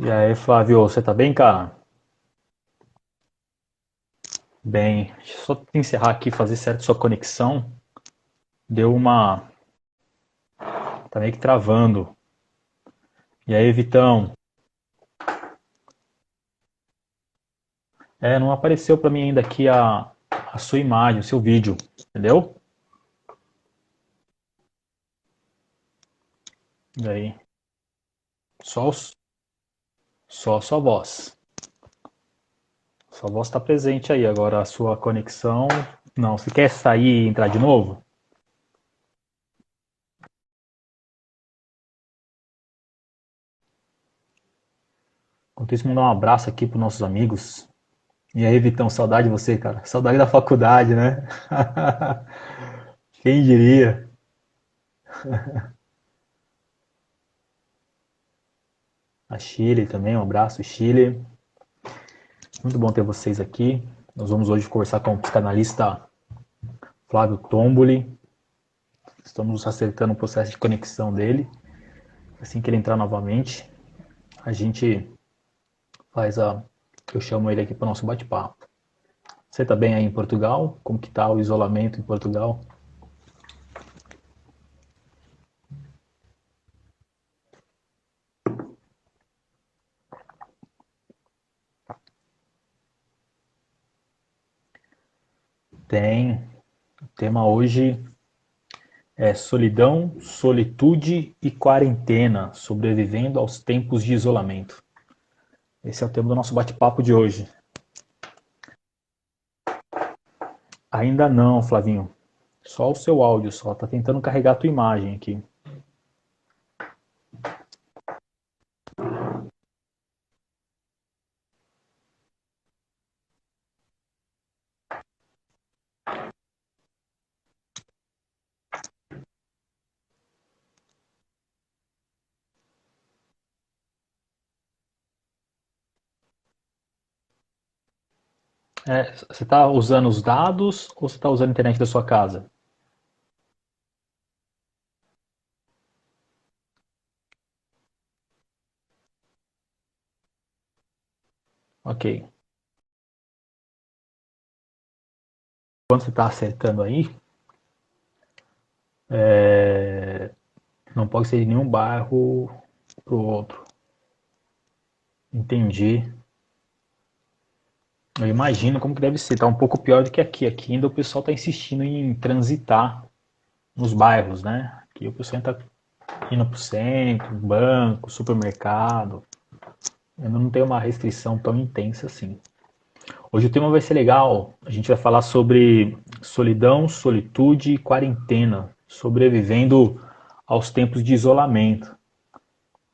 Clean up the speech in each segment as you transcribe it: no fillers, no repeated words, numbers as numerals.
E aí, Flávio, você tá bem, cara? Bem, deixa eu só encerrar aqui, fazer certo sua conexão. Deu uma. Tá meio que travando. E aí, Vitão? Não apareceu pra mim ainda aqui a sua imagem, o seu vídeo, entendeu? E aí? Só, só a sua voz. Sua voz tá presente aí, agora a sua conexão. Não, você quer sair e entrar de novo? Enquanto isso, mandar um abraço aqui pros nossos amigos. E aí, Vitão, saudade de você, cara. Saudade da faculdade, né? Quem diria? A Chile também, um abraço, Chile. Muito bom ter vocês aqui. Nós vamos hoje conversar com o psicanalista Flávio Tomboli. Estamos acertando o processo de conexão dele. Assim que ele entrar novamente, a gente faz a. Eu chamo ele aqui para o nosso bate-papo. Você está bem aí em Portugal? Como que está o isolamento em Portugal? Tem. O tema hoje é solidão, solitude e quarentena, sobrevivendo aos tempos de isolamento. Esse é o tema do nosso bate-papo de hoje. Ainda não, Flavinho. Só o seu áudio só. Tá tentando carregar a tua imagem aqui. Você tá usando os dados ou você tá usando a internet da sua casa? Ok. Quando você está acertando aí, não pode ser de nenhum bairro pro outro. Entendi. Eu imagino como que deve ser. Tá um pouco pior do que aqui. Aqui ainda o pessoal tá insistindo em transitar nos bairros, né? Aqui o pessoal tá indo pro centro, banco, supermercado. Ainda não tem uma restrição tão intensa assim. Hoje o tema vai ser legal. A gente vai falar sobre solidão, solitude e quarentena, sobrevivendo aos tempos de isolamento.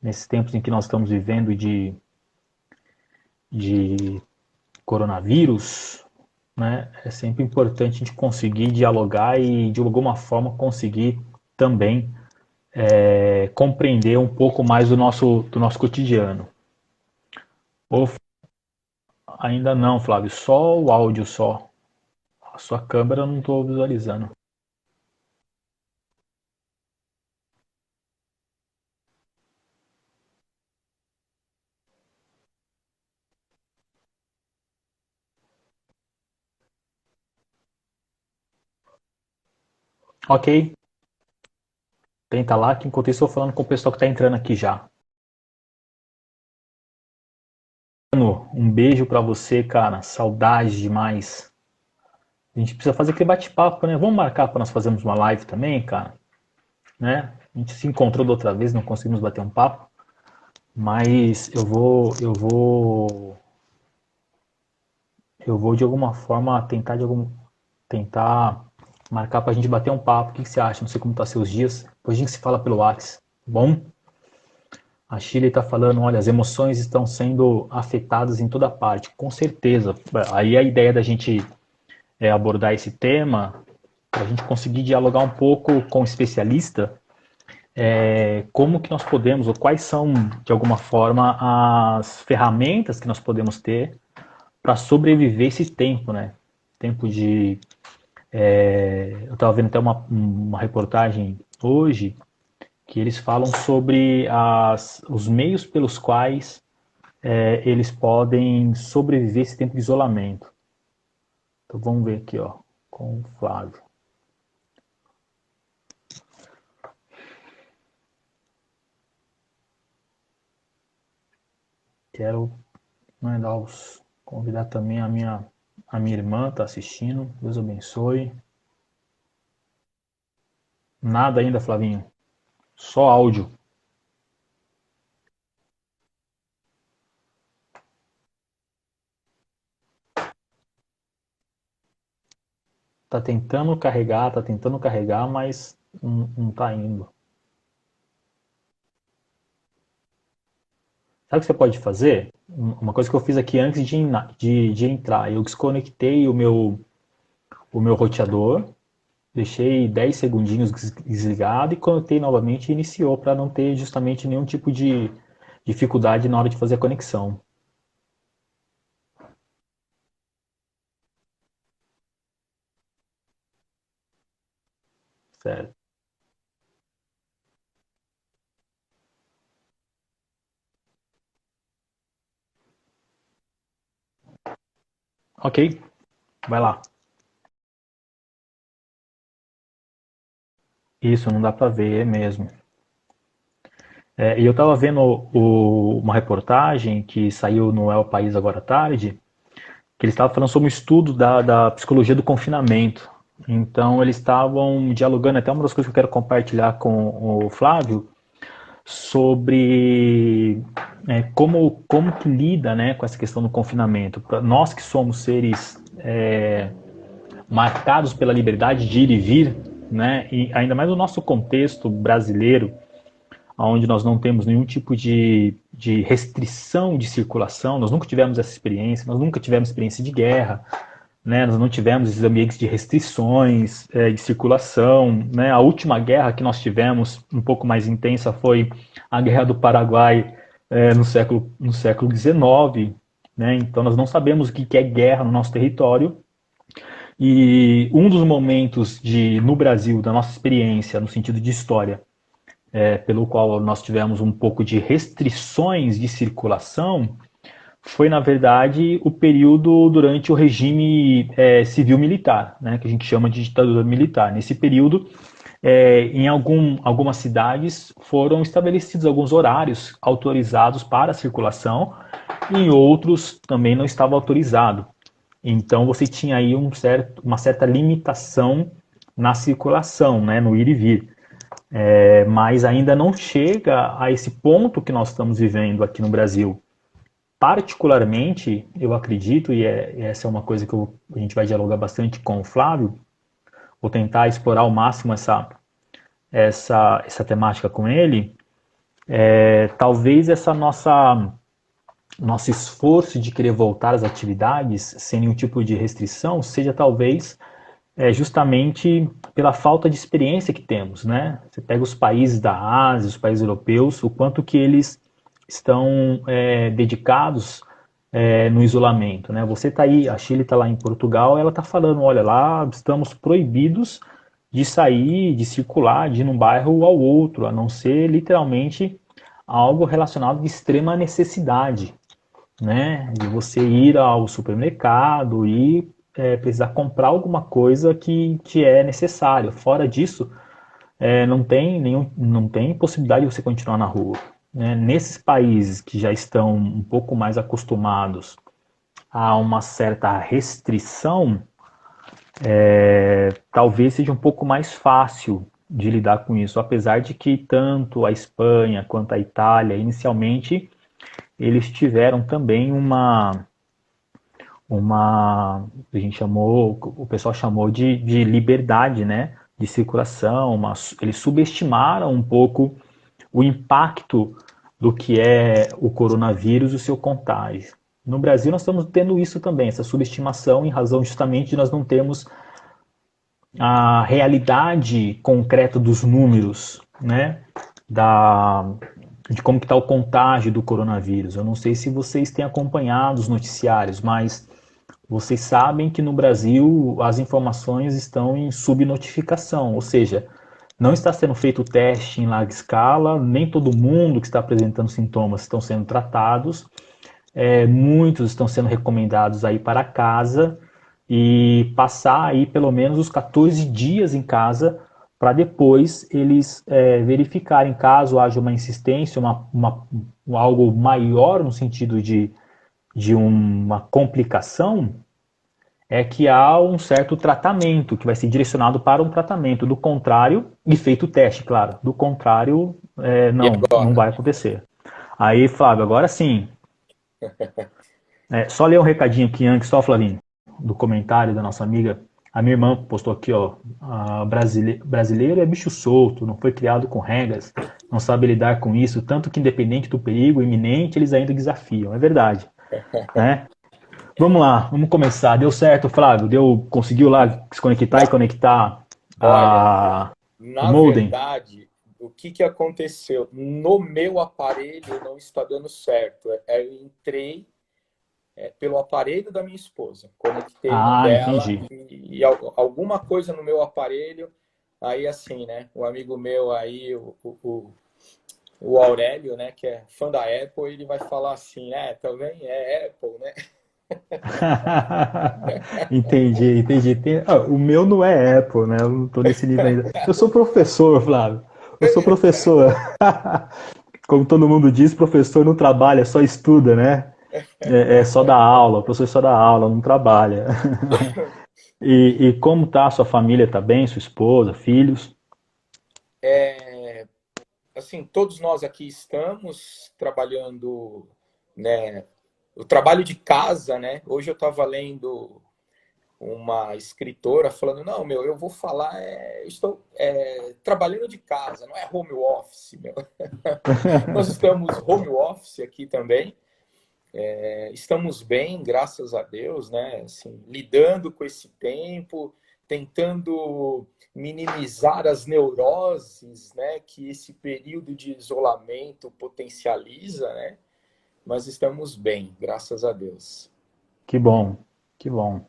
Nesses tempos em que nós estamos vivendo de coronavírus, né, é sempre importante a gente conseguir dialogar e de alguma forma conseguir também compreender um pouco mais do nosso cotidiano. Ou ainda não, Flávio, só o áudio só. A sua câmera eu não estou visualizando. Ok, tenta lá, que enquanto isso eu estou falando com o pessoal que está entrando aqui já. Mano, um beijo pra você, cara. Saudade demais. A gente precisa fazer aquele bate-papo, né? Vamos marcar para nós fazermos uma live também, cara, né? A gente se encontrou da outra vez, não conseguimos bater um papo, mas eu vou de alguma forma tentar marcar pra gente bater um papo. O que você acha? Não sei como tá seus dias. Depois a gente se fala pelo WhatsApp, tá bom? A Shirley está falando, olha, as emoções estão sendo afetadas em toda parte, com certeza. Aí a ideia da gente abordar esse tema, para a gente conseguir dialogar um pouco com o especialista, como que nós podemos, ou quais são, de alguma forma, as ferramentas que nós podemos ter para sobreviver esse tempo, né? Tempo de... eu estava vendo até uma reportagem hoje que eles falam sobre os meios pelos quais eles podem sobreviver esse tempo de isolamento. Então vamos ver aqui, ó, com o Flávio. Quero convidar também a minha irmã, tá assistindo. Deus abençoe. Nada ainda, Flavinho. Só áudio. Tá tentando carregar, mas não tá indo. Sabe o que você pode fazer? Uma coisa que eu fiz aqui antes de entrar. Eu desconectei o meu roteador, deixei 10 segundinhos desligado e conectei novamente e iniciou para não ter justamente nenhum tipo de dificuldade na hora de fazer a conexão. Certo. Ok, vai lá. Isso, não dá para ver, é mesmo. E eu estava vendo uma reportagem que saiu no El País agora à tarde, que eles estavam falando sobre um estudo da psicologia do confinamento. Então, eles estavam dialogando, até uma das coisas que eu quero compartilhar com o Flávio, sobre como que lida, né, com essa questão do confinamento. Pra nós que somos seres marcados pela liberdade de ir e vir, né, e ainda mais no nosso contexto brasileiro, onde nós não temos nenhum tipo de restrição de circulação, nós nunca tivemos essa experiência, nós nunca tivemos experiência de guerra, né, nós não tivemos esses ambientes de restrições de circulação. Né, a última guerra que nós tivemos, um pouco mais intensa, foi a Guerra do Paraguai no século XIX. Né, então nós não sabemos o que é guerra no nosso território. E um dos momentos no Brasil, da nossa experiência, no sentido de história, pelo qual nós tivemos um pouco de restrições de circulação, foi, na verdade, o período durante o regime civil-militar, né, que a gente chama de ditadura militar. Nesse período, em algumas cidades foram estabelecidos alguns horários autorizados para a circulação, e em outros também não estava autorizado. Então você tinha aí uma certa limitação na circulação, né, no ir e vir. Mas ainda não chega a esse ponto que nós estamos vivendo aqui no Brasil. Particularmente, eu acredito, e essa é uma coisa que a gente vai dialogar bastante com o Flávio, vou tentar explorar ao máximo essa temática com ele, talvez essa nosso esforço de querer voltar às atividades sem nenhum tipo de restrição seja talvez justamente pela falta de experiência que temos, né? Você pega os países da Ásia, os países europeus, o quanto que eles estão dedicados no isolamento, né? Você está aí, a Chile está lá em Portugal, ela está falando, olha, lá estamos proibidos de sair, de circular, de ir de um bairro ao outro, a não ser literalmente algo relacionado de extrema necessidade, né? De você ir ao supermercado e precisar comprar alguma coisa que é necessário. Fora disso, não tem possibilidade de você continuar na rua. Né? Nesses países que já estão um pouco mais acostumados a uma certa restrição, talvez seja um pouco mais fácil de lidar com isso, apesar de que tanto a Espanha quanto a Itália, inicialmente, eles tiveram também o pessoal chamou de liberdade, né, de circulação, eles subestimaram um pouco o impacto do que é o coronavírus e o seu contágio. No Brasil nós estamos tendo isso também, essa subestimação, em razão justamente de nós não termos a realidade concreta dos números, né, de como está o contágio do coronavírus. Eu não sei se vocês têm acompanhado os noticiários, mas vocês sabem que no Brasil as informações estão em subnotificação, ou seja, não está sendo feito o teste em larga escala, nem todo mundo que está apresentando sintomas estão sendo tratados, muitos estão sendo recomendados aí para casa e passar aí pelo menos os 14 dias em casa para depois eles verificarem caso haja uma insistência, algo maior no sentido de uma complicação, é que há um certo tratamento que vai ser direcionado para um tratamento. Do contrário, e feito o teste, claro, do contrário, E não agora? vai acontecer. Aí, Flávio, agora sim, só ler um recadinho aqui antes, só, Flavinho, do comentário da nossa amiga. A minha irmã postou aqui, ó, brasileiro é bicho solto, não foi criado com regras, não sabe lidar com isso, tanto que independente do perigo iminente, eles ainda desafiam. É verdade, né? Vamos lá, vamos começar. Deu certo, Flávio? Conseguiu lá desconectar e Na, conectar olha, o na modem? verdade, o que que aconteceu? No meu aparelho não está dando certo. Eu entrei pelo aparelho da minha esposa, conectei no Ah, dela entendi. e alguma coisa no meu aparelho, aí assim, né? O amigo meu aí, o Aurélio, né, que é fã da Apple, ele vai falar assim, também é Apple, né? Entendi, entendi. O meu não é Apple, né? Eu não tô nesse nível ainda. Eu sou professor, Flávio. Eu sou professor. Como todo mundo diz, professor não trabalha, só estuda, né? É só dar aula, o professor só dá aula, não trabalha. E como tá a sua família? Tá bem? Sua esposa, filhos? Assim, todos nós aqui estamos trabalhando, né? O trabalho de casa, né? Hoje eu estava lendo uma escritora falando, não, meu, eu vou falar, estou trabalhando de casa, não é home office, meu. Nós estamos home office aqui também, estamos bem, graças a Deus, né? Assim, lidando com esse tempo, tentando minimizar as neuroses, né? Que esse período de isolamento potencializa, né? Mas estamos bem, graças a Deus. Que bom, que bom.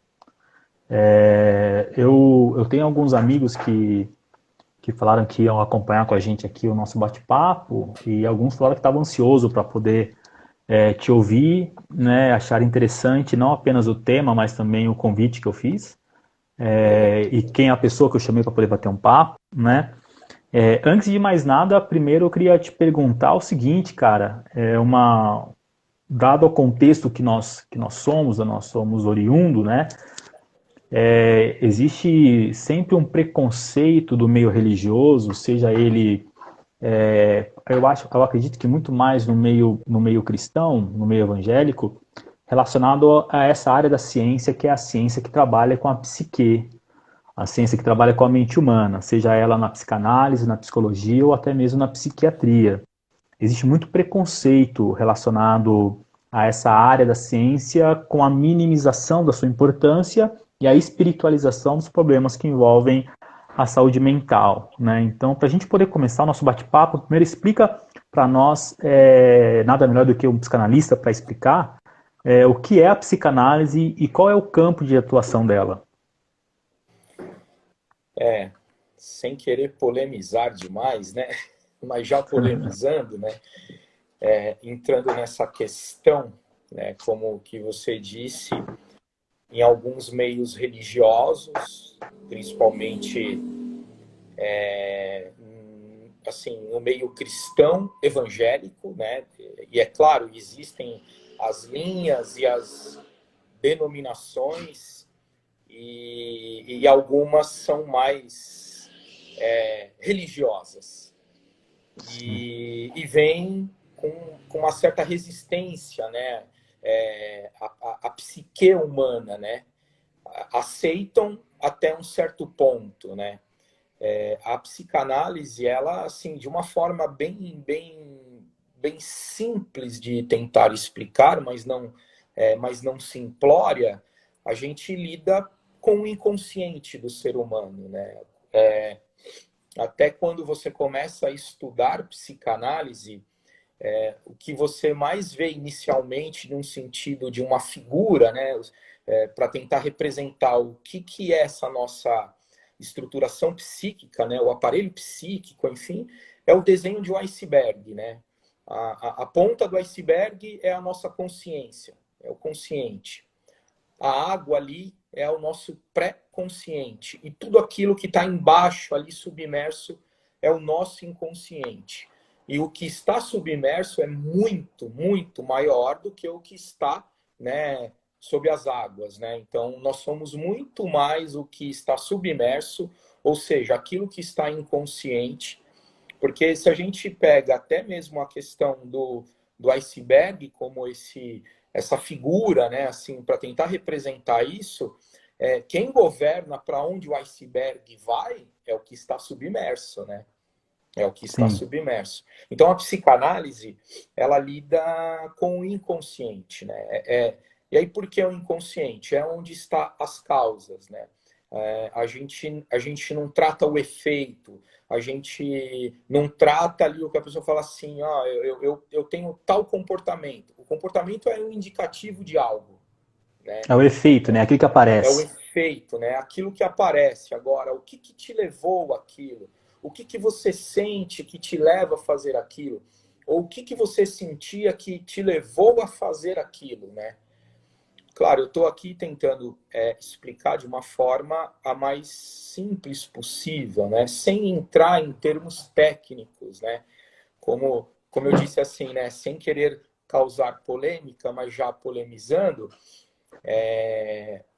Eu tenho alguns amigos que falaram que iam acompanhar com a gente aqui o nosso bate-papo e alguns falaram que estavam ansiosos para poder te ouvir, né, achar interessante não apenas o tema, mas também o convite que eu fiz e quem é a pessoa que eu chamei para poder bater um papo, né? Antes de mais nada, primeiro eu queria te perguntar o seguinte, cara, dado o contexto que nós somos oriundo, né? Existe sempre um preconceito do meio religioso, seja ele, eu acredito que muito mais no meio cristão, no meio evangélico, relacionado a essa área da ciência, que é a ciência que trabalha com a psique, a ciência que trabalha com a mente humana, seja ela na psicanálise, na psicologia ou até mesmo na psiquiatria. Existe muito preconceito relacionado a essa área da ciência com a minimização da sua importância e a espiritualização dos problemas que envolvem a saúde mental, né? Então, para a gente poder começar o nosso bate-papo, primeiro explica para nós, nada melhor do que um psicanalista para explicar, o que é a psicanálise e qual é o campo de atuação dela. É, sem querer polemizar demais, né? Mas já polemizando, né? Entrando nessa questão, né? Como que você disse, em alguns meios religiosos, principalmente assim, no meio cristão evangélico, né? E é claro, existem as linhas e as denominações e algumas são mais religiosas e vem com uma certa resistência, né? A psique humana, né? Aceitam até um certo ponto, né? A psicanálise, ela, assim, de uma forma bem simples de tentar explicar, mas não simplória, a gente lida com o inconsciente do ser humano, né? Até quando você começa a estudar psicanálise, o que você mais vê inicialmente num sentido de uma figura, né, para tentar representar o que é essa nossa estruturação psíquica, né, o aparelho psíquico, enfim, é o desenho de um iceberg, né? A ponta do iceberg é a nossa consciência, é o consciente. A água ali é o nosso pré-consciente. E tudo aquilo que está embaixo, ali submerso, é o nosso inconsciente. E o que está submerso é muito, muito maior do que o que está, né, sob as águas, né? Então, nós somos muito mais o que está submerso, ou seja, aquilo que está inconsciente. Porque se a gente pega até mesmo a questão do iceberg como essa figura, né, assim, para tentar representar isso, quem governa para onde o iceberg vai é o que está submerso, né? É o que está Sim. submerso. Então, a psicanálise, ela lida com o inconsciente, né? E aí, por que o inconsciente? É onde está as causas, né? A gente não trata o efeito, a gente não trata ali o que a pessoa fala assim, eu tenho tal comportamento. O comportamento é um indicativo de algo, né? É o efeito, né? Aquilo que É o aparece. efeito, né? Aquilo que aparece agora, o que te levou aquilo? O que você sente que te leva a fazer aquilo? Ou o que você sentia que te levou a fazer aquilo, né? Claro, eu estou aqui tentando explicar de uma forma a mais simples possível, né? Sem entrar em termos técnicos, né? Como eu disse assim, né? Sem querer causar polêmica, mas já polemizando,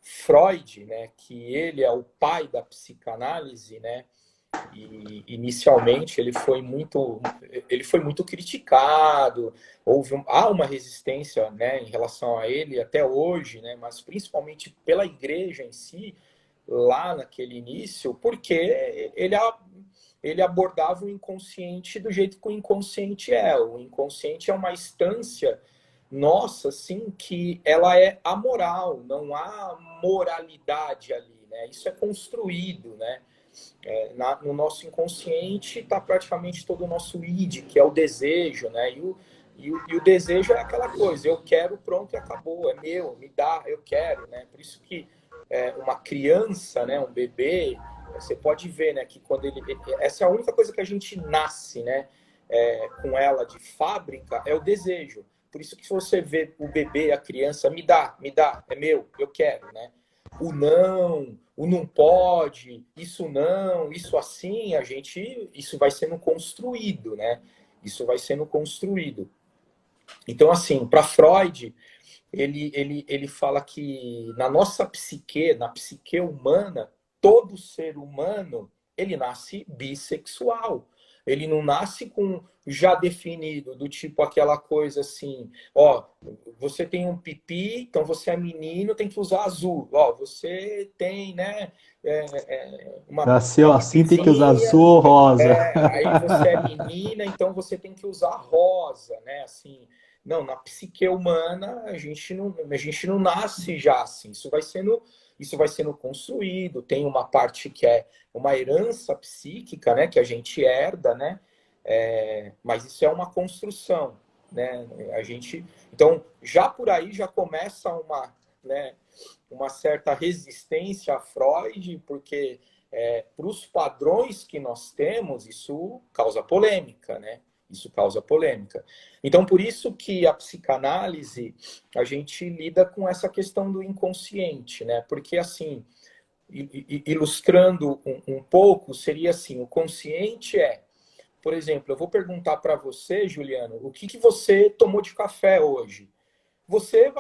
Freud, né? Que ele é o pai da psicanálise, né? E inicialmente ele foi muito criticado, há uma resistência, né, em relação a ele até hoje, né, mas principalmente pela igreja em si, lá naquele início, porque ele abordava o inconsciente do jeito que o inconsciente é. O inconsciente é uma instância nossa, assim, que ela é amoral, não há moralidade ali, né? Isso é construído, né? No nosso inconsciente está praticamente todo o nosso id, que é o desejo, né? E o desejo é aquela coisa, eu quero, pronto e acabou, é meu, me dá, eu quero, né? Por isso que uma criança, né, um bebê, você pode ver, né, que quando essa é a única coisa que a gente nasce, né, com ela de fábrica, é o desejo. Por isso que se você vê o bebê, a criança, me dá, é meu, eu quero, né? O não pode, isso não, isso assim, isso vai sendo construído, né? Isso vai sendo construído. Então, assim, para Freud, ele fala que na nossa psique, na psique humana, todo ser humano, ele nasce bissexual. Ele não nasce com já definido, do tipo aquela coisa assim, ó, você tem um pipi, então você é menino, tem que usar azul. Ó, você tem, né, Nasceu uma assim, tem que usar pipizinha, azul ou rosa. aí você é menina, então você tem que usar rosa, né, assim. Não, na psique humana a gente não nasce já assim. Isso vai sendo construído. Tem uma parte que é uma herança psíquica, né, que a gente herda, né? Mas isso é uma construção, né? Então, já por aí já começa né, uma certa resistência a Freud, porque para os padrões que nós temos, isso causa polêmica, né? Isso causa polêmica. Então, por isso que a psicanálise, a gente lida com essa questão do inconsciente, né? Porque, assim, ilustrando um pouco, seria assim, o consciente por exemplo, eu vou perguntar para você, Juliano, o que você tomou de café hoje? Você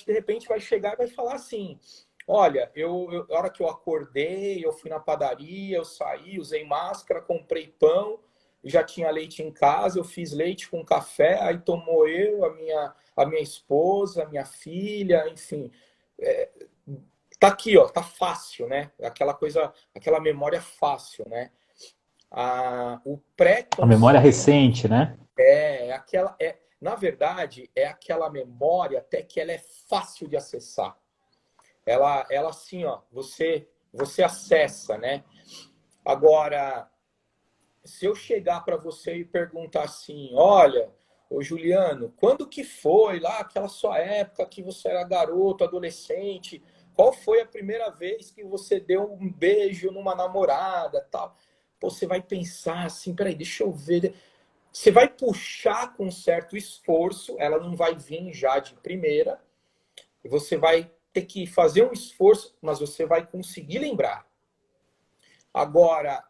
de repente, vai chegar e vai falar assim, olha, a hora que eu acordei, eu fui na padaria, eu saí, usei máscara, comprei pão, já tinha leite em casa, eu fiz leite com café, aí tomou eu, a minha esposa, a minha filha, enfim. Tá aqui, ó, tá fácil, né? Aquela coisa, aquela memória fácil, né? O A memória pré-consciente recente, né? na verdade, é aquela memória até que ela é fácil de acessar. Ela assim, ó, você acessa, né? Agora, se eu chegar para você e perguntar assim, olha, ô Juliano, quando que foi lá aquela sua época que você era garoto, adolescente? Qual foi a primeira vez que você deu um beijo numa namorada, tal? Pô, você vai pensar assim, peraí, deixa eu ver. você vai puxar com certo esforço, ela não vai vir já de primeira, você vai ter que fazer um esforço, mas você vai conseguir lembrar. Agora,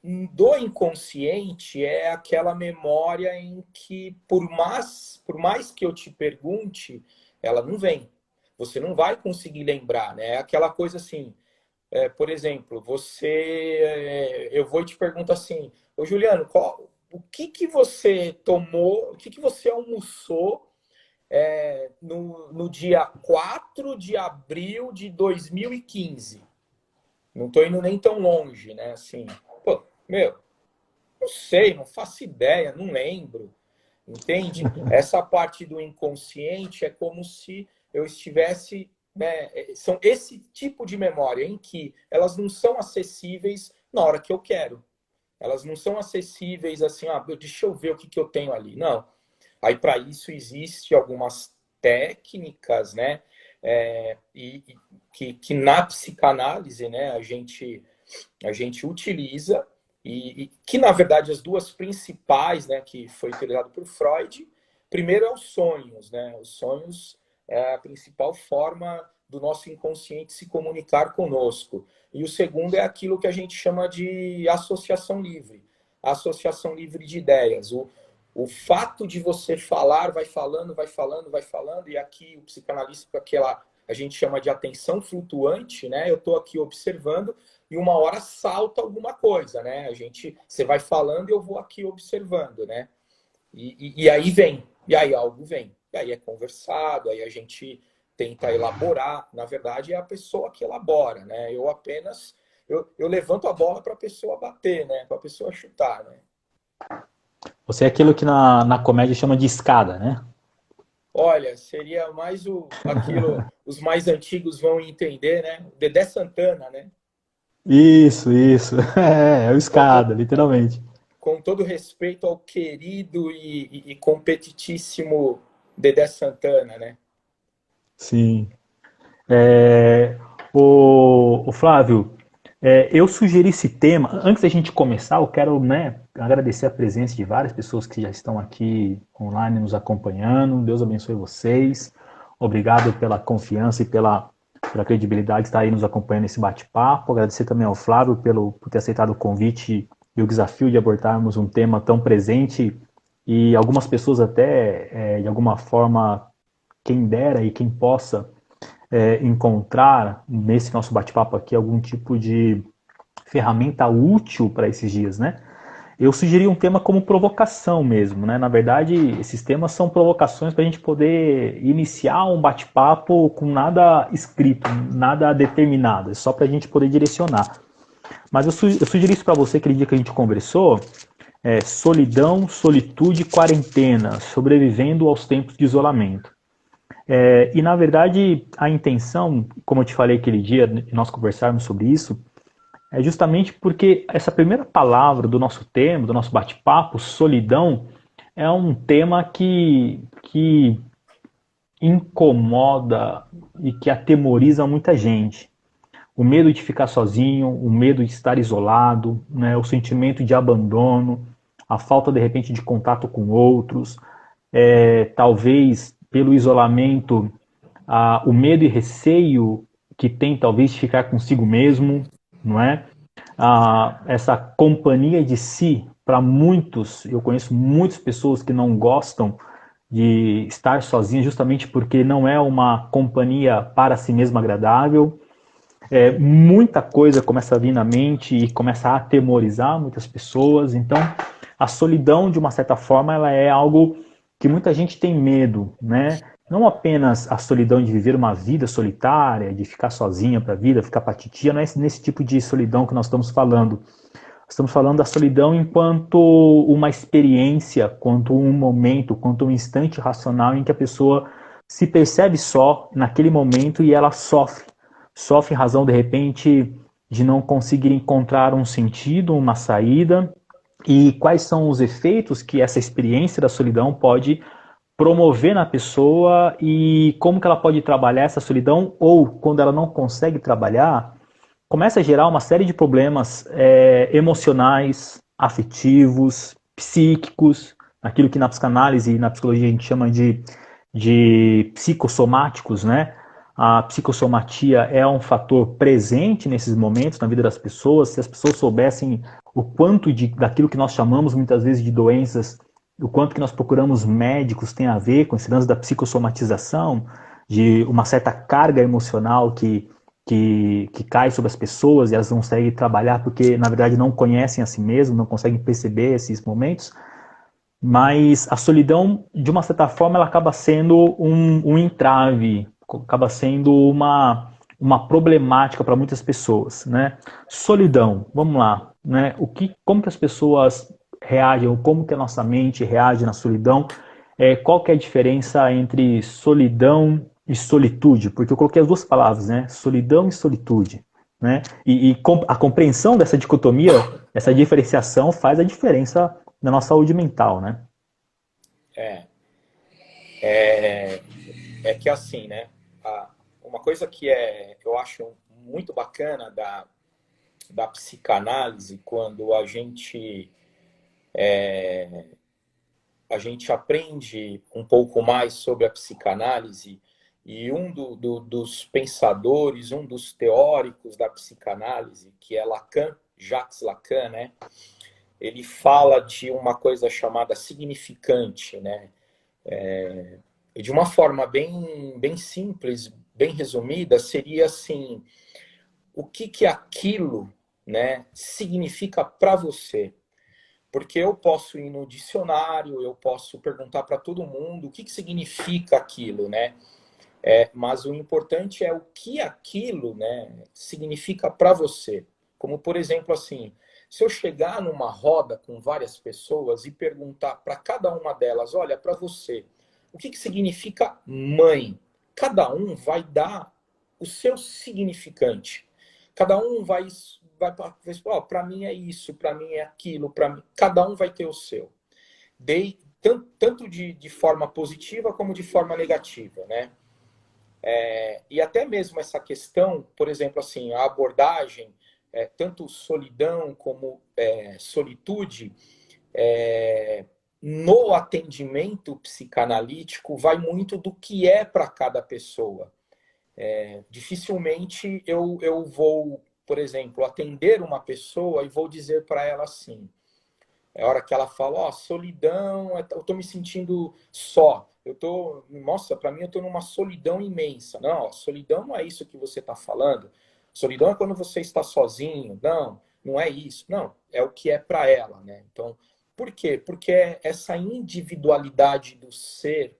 do inconsciente é aquela memória em que, por mais que eu te pergunte, ela não vem. Você não vai conseguir lembrar, né? É aquela coisa assim, por exemplo, eu vou e te pergunto assim, ô Juliano, o que que você tomou, o que que você almoçou no dia 4 de abril de 2015? Não estou indo nem tão longe, né? Assim, pô, não sei, não faço ideia, não lembro. Entende? Essa parte do inconsciente é como se eu estivesse... Né, são esse tipo de memória em que elas não são acessíveis na hora que eu quero. Elas não são acessíveis assim, deixa eu ver o que eu tenho ali. Não. Aí, para isso, existem algumas técnicas, né? Que na psicanálise, né, a gente utiliza, e que, na verdade, as duas principais, né, que foi utilizado por Freud, primeiro é os sonhos, né? Os sonhos é a principal forma do nosso inconsciente se comunicar conosco. E o segundo é aquilo que a gente chama de associação livre. Associação livre de ideias. O fato de você falar, vai falando, vai falando, vai falando, e aqui o psicanalista, a gente chama de atenção flutuante, né? Eu estou aqui observando, e uma hora salta alguma coisa, né? Você vai falando e eu vou aqui observando, né? E aí vem, e aí algo vem. E aí é conversado, aí a gente tenta elaborar. Na verdade, é a pessoa que elabora, né? Eu apenas... Eu levanto a bola para a pessoa bater, né? Para a pessoa chutar, né? Você é aquilo que na comédia chama de escada, né? Olha, seria mais aquilo... Os mais antigos vão entender, né? Dedé Santana, né? Isso, isso. É o escada, literalmente. Com todo respeito ao querido e competitíssimo Dedé Santana, né? Sim. O Flávio, eu sugeri esse tema. Antes da gente começar, eu quero, né, agradecer a presença de várias pessoas que já estão aqui online nos acompanhando. Deus abençoe vocês. Obrigado pela confiança e pela credibilidade de estar aí nos acompanhando nesse bate-papo. Agradecer também ao Flávio por ter aceitado o convite e o desafio de abordarmos um tema tão presente e algumas pessoas até, de alguma forma, quem dera e quem possa encontrar nesse nosso bate-papo aqui algum tipo de ferramenta útil para esses dias, né? Eu sugeri um tema como provocação mesmo, né? Na verdade, esses temas são provocações para a gente poder iniciar um bate-papo com nada escrito, nada determinado, é só para a gente poder direcionar. Mas eu sugeri isso para você aquele dia que a gente conversou, solidão, solitude, quarentena, sobrevivendo aos tempos de isolamento. E na verdade a intenção, como eu te falei aquele dia, nós conversarmos sobre isso, é justamente porque essa primeira palavra do nosso tema, do nosso bate-papo, solidão, é um tema que incomoda e que atemoriza muita gente. O medo de ficar sozinho, o medo de estar isolado, né, o sentimento de abandono, a falta de repente de contato com outros, talvez pelo isolamento, o medo e receio que tem talvez de ficar consigo mesmo, não é? Essa companhia de si, para muitos, eu conheço muitas pessoas que não gostam de estar sozinhas justamente porque não é uma companhia para si mesma agradável. Muita coisa começa a vir na mente e começa a atemorizar muitas pessoas. Então, a solidão, de uma certa forma, ela é algo que muita gente tem medo, né? Não apenas a solidão de viver uma vida solitária, de ficar sozinha para a vida, ficar patitia, não é nesse tipo de solidão que nós estamos falando. Estamos falando da solidão enquanto uma experiência, quanto um momento, quanto um instante racional em que a pessoa se percebe só naquele momento e ela sofre. Sofre em razão, de repente, de não conseguir encontrar um sentido, uma saída. E quais são os efeitos que essa experiência da solidão pode promover na pessoa e como que ela pode trabalhar essa solidão, ou quando ela não consegue trabalhar, começa a gerar uma série de problemas emocionais, afetivos, psíquicos, aquilo que na psicanálise e na psicologia a gente chama de psicossomáticos, né? A psicossomatia é um fator presente nesses momentos na vida das pessoas. Se as pessoas soubessem o quanto daquilo que nós chamamos muitas vezes de doenças, o quanto que nós procuramos médicos tem a ver com esse lance da psicossomatização, de uma certa carga emocional que cai sobre as pessoas e elas não conseguem trabalhar porque, na verdade, não conhecem a si mesmas, não conseguem perceber esses momentos. Mas a solidão, de uma certa forma, ela acaba sendo um entrave, acaba sendo uma problemática para muitas pessoas, né? Solidão, vamos lá, né? Como que as pessoas reagem, ou como que a nossa mente reage na solidão? Qual que é a diferença entre solidão e solitude? Porque eu coloquei as duas palavras, né? Solidão e solitude, né? A compreensão dessa dicotomia, essa diferenciação faz a diferença na nossa saúde mental, né? É, é, é que assim, né? Uma coisa que eu acho muito bacana da psicanálise, quando a gente aprende um pouco mais sobre a psicanálise, e dos pensadores, um dos teóricos da psicanálise, que é Lacan, Jacques Lacan, né? Ele fala de uma coisa chamada significante, né? De uma forma bem simples, bem resumida, seria assim: o que aquilo, né, significa para você? Porque eu posso ir no dicionário, eu posso perguntar para todo mundo o que significa aquilo, né? Mas o importante é o que aquilo, né, significa para você. Como, por exemplo, assim, se eu chegar numa roda com várias pessoas e perguntar para cada uma delas, olha, para você, o que significa mãe? Cada um vai dar o seu significante. Cada um vai para mim é isso, para mim é aquilo, para mim. Cada um vai ter o seu. Tanto de forma positiva como de forma negativa, né? E até mesmo essa questão, por exemplo, assim, a abordagem, tanto solidão como solitude, no atendimento psicanalítico, vai muito do que é para cada pessoa. Dificilmente eu vou, por exemplo, atender uma pessoa e vou dizer para ela assim, é a hora que ela fala, ó, solidão, eu tô me sentindo só. Nossa, para mim eu tô numa solidão imensa. Não, ó, solidão não é isso que você tá falando. Solidão é quando você está sozinho. Não, não é isso. Não, é o que é para ela, né? Então, por quê? Porque essa individualidade do ser,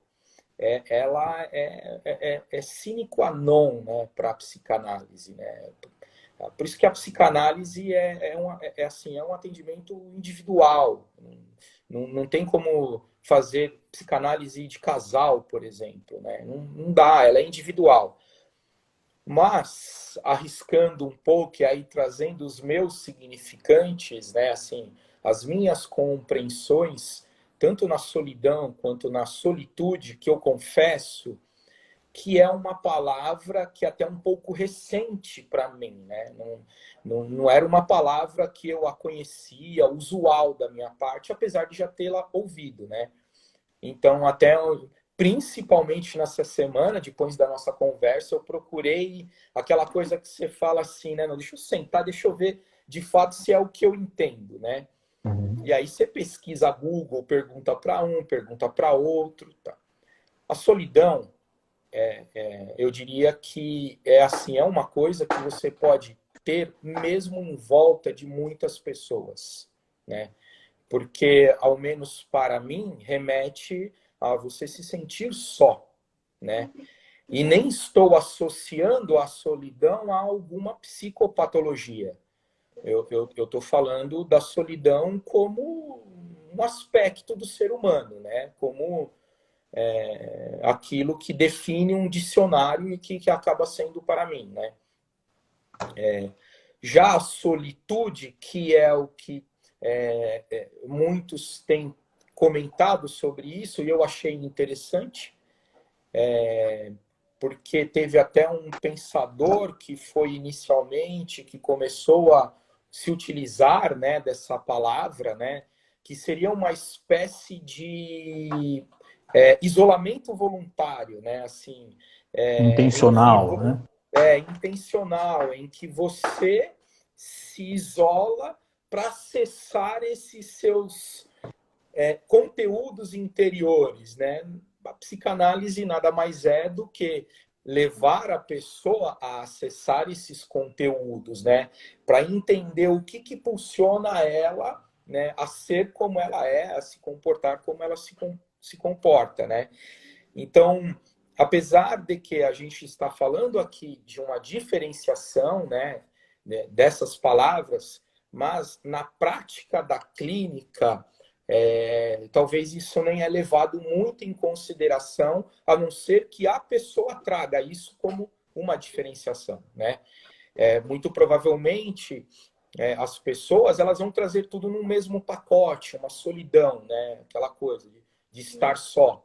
ela é sine qua non, né, para a psicanálise, né? Por isso que a psicanálise assim, é um atendimento individual. Não tem como fazer psicanálise de casal, por exemplo, né? Não dá, ela é individual. Mas, arriscando um pouco e aí trazendo os meus significantes, né? Assim, as minhas compreensões, tanto na solidão quanto na solitude, que eu confesso que é uma palavra que é até um pouco recente para mim, né? Não era uma palavra que eu a conhecia, usual da minha parte, apesar de já tê-la ouvido, né? Então, principalmente nessa semana, depois da nossa conversa, eu procurei aquela coisa que você fala assim, né? Não, deixa eu sentar, deixa eu ver de fato se é o que eu entendo, né? Uhum. E aí você pesquisa Google, pergunta para um, pergunta para outro, tá? A solidão, eu diria que assim, é uma coisa que você pode ter mesmo em volta de muitas pessoas, né? Porque, ao menos para mim, remete a você se sentir só, né? E nem estou associando a solidão a alguma psicopatologia. Eu estou falando da solidão como um aspecto do ser humano, né? Como aquilo que define um dicionário e que acaba sendo para mim, né? Já a solitude, que é o que muitos têm comentado sobre isso, e eu achei interessante, porque teve até um pensador que foi inicialmente, que começou a se utilizar, né, dessa palavra, né, que seria uma espécie de isolamento voluntário, né? Assim, Intencional, né? intencional, em que você se isola para acessar esses seus conteúdos interiores, né? A psicanálise nada mais é do que levar a pessoa a acessar esses conteúdos, né? Para entender o que impulsiona ela, né? A ser como ela é, a se comportar como ela se comporta, né? Então, apesar de que a gente está falando aqui de uma diferenciação, né? Dessas palavras, mas na prática da clínica, talvez isso nem é levado muito em consideração, a não ser que a pessoa traga isso como uma diferenciação, né? Muito provavelmente as pessoas elas vão trazer tudo no mesmo pacote, uma solidão, né? Aquela coisa de estar só.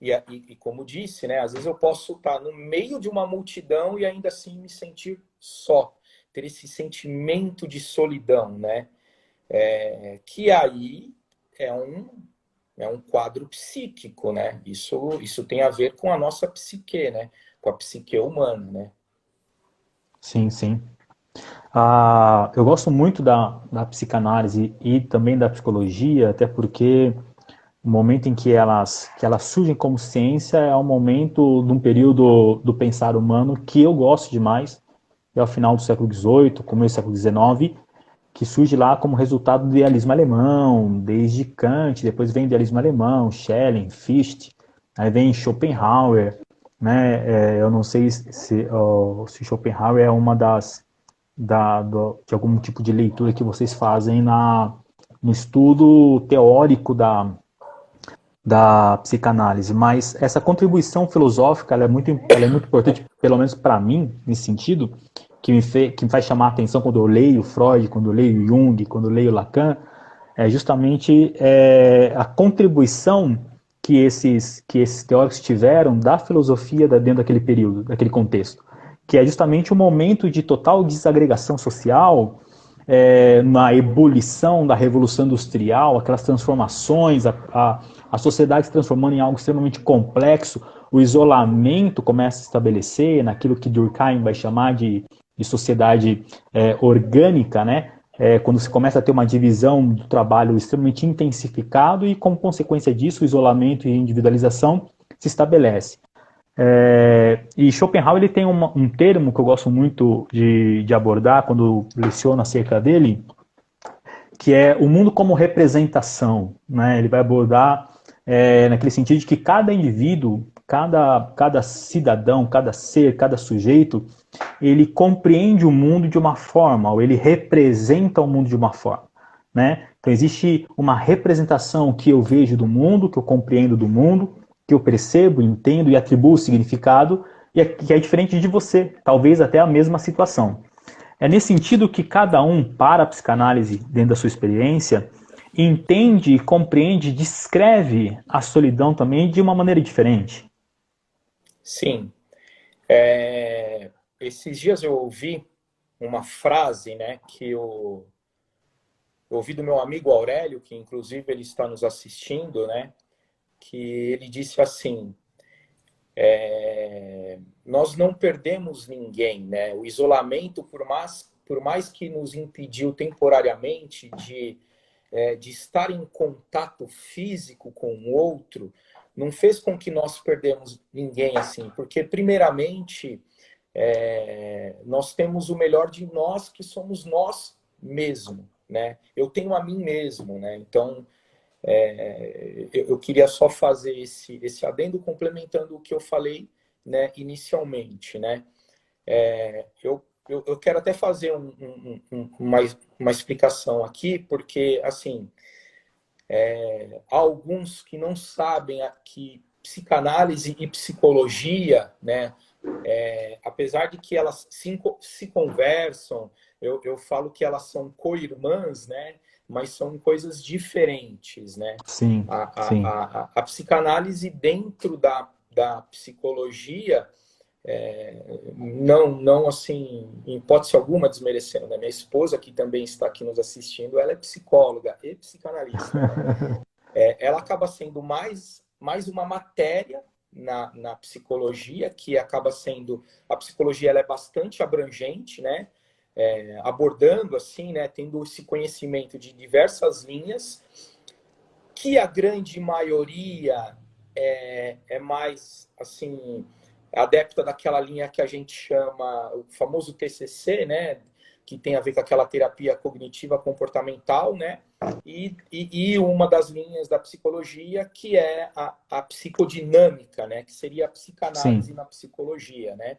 E como disse, né? Às vezes eu posso estar no meio de uma multidão e ainda assim me sentir só, ter esse sentimento de solidão, né? Que aí é um quadro psíquico, né? Isso tem a ver com a nossa psique, né? Com a psique humana, né? Sim, sim. Eu gosto muito da psicanálise e também da psicologia, até porque o momento em que elas surgem como ciência é um momento de um período do pensar humano que eu gosto demais, é o final do século XVIII, começo do século XIX, que surge lá como resultado do idealismo alemão, desde Kant, depois vem o idealismo alemão, Schelling, Fichte, aí vem Schopenhauer, né? Eu não sei se Schopenhauer é uma de algum tipo de leitura que vocês fazem no estudo teórico da psicanálise, mas essa contribuição filosófica ela é muito importante, pelo menos para mim, nesse sentido, que me faz chamar a atenção quando eu leio Freud, quando eu leio Jung, quando eu leio Lacan, é justamente a contribuição que esses teóricos tiveram da filosofia dentro daquele período, daquele contexto, que é justamente um momento de total desagregação social, na ebulição da Revolução Industrial, aquelas transformações, a sociedade se transformando em algo extremamente complexo, o isolamento começa a se estabelecer naquilo que Durkheim vai chamar de sociedade orgânica, né? Quando se começa a ter uma divisão do trabalho extremamente intensificado e, como consequência disso, o isolamento e a individualização se estabelece. E Schopenhauer ele tem um termo que eu gosto muito de abordar quando leciono acerca dele, que é o mundo como representação, né? Ele vai abordar naquele sentido de que cada indivíduo, cada cidadão, cada ser, cada sujeito, ele compreende o mundo de uma forma, ou ele representa o mundo de uma forma, né? Então existe uma representação que eu vejo do mundo, que eu compreendo do mundo, que eu percebo, entendo e atribuo significado, e que é diferente de você, talvez até a mesma situação. É nesse sentido que cada um, para a psicanálise, dentro da sua experiência, entende, compreende, descreve a solidão também de uma maneira diferente. Sim. Esses dias eu ouvi uma frase, né, que eu ouvi do meu amigo Aurélio, que inclusive ele está nos assistindo, né, que ele disse assim: nós não perdemos ninguém, né? O isolamento, por mais que nos impediu temporariamente de estar em contato físico com o outro, não fez com que nós perdemos ninguém assim, porque primeiramente nós temos o melhor de nós, que somos nós mesmo, né? Eu tenho a mim mesmo, né? Então eu queria só fazer esse adendo complementando o que eu falei, né, inicialmente, né? Eu quero até fazer uma explicação aqui, porque assim há alguns que não sabem que psicanálise e psicologia, né, apesar de que elas se conversam, eu falo que elas são co-irmãs, né, mas são coisas diferentes, né? Sim, sim. A psicanálise dentro da psicologia, não assim, em hipótese alguma desmerecendo, né? Minha esposa, que também está aqui nos assistindo, ela é psicóloga e psicanalista, né? Ela acaba sendo mais uma matéria na psicologia, que acaba sendo... A psicologia ela é bastante abrangente, né? Abordando, assim, né? Tendo esse conhecimento de diversas linhas, que a grande maioria é mais, assim, adepta daquela linha que a gente chama, o famoso TCC, né? Que tem a ver com aquela terapia cognitiva comportamental, né? E uma das linhas da psicologia, que é a psicodinâmica, né? Que seria a psicanálise Sim, na psicologia, né?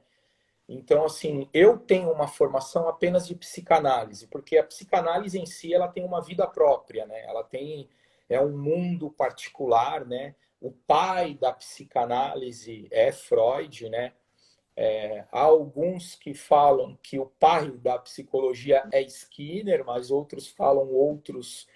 Então, assim, eu tenho uma formação apenas de psicanálise, porque a psicanálise em si, ela tem uma vida própria, né? Ela tem, um mundo particular, né? O pai da psicanálise é Freud, né? Há alguns que falam que o pai da psicologia é Skinner, mas outros falam outros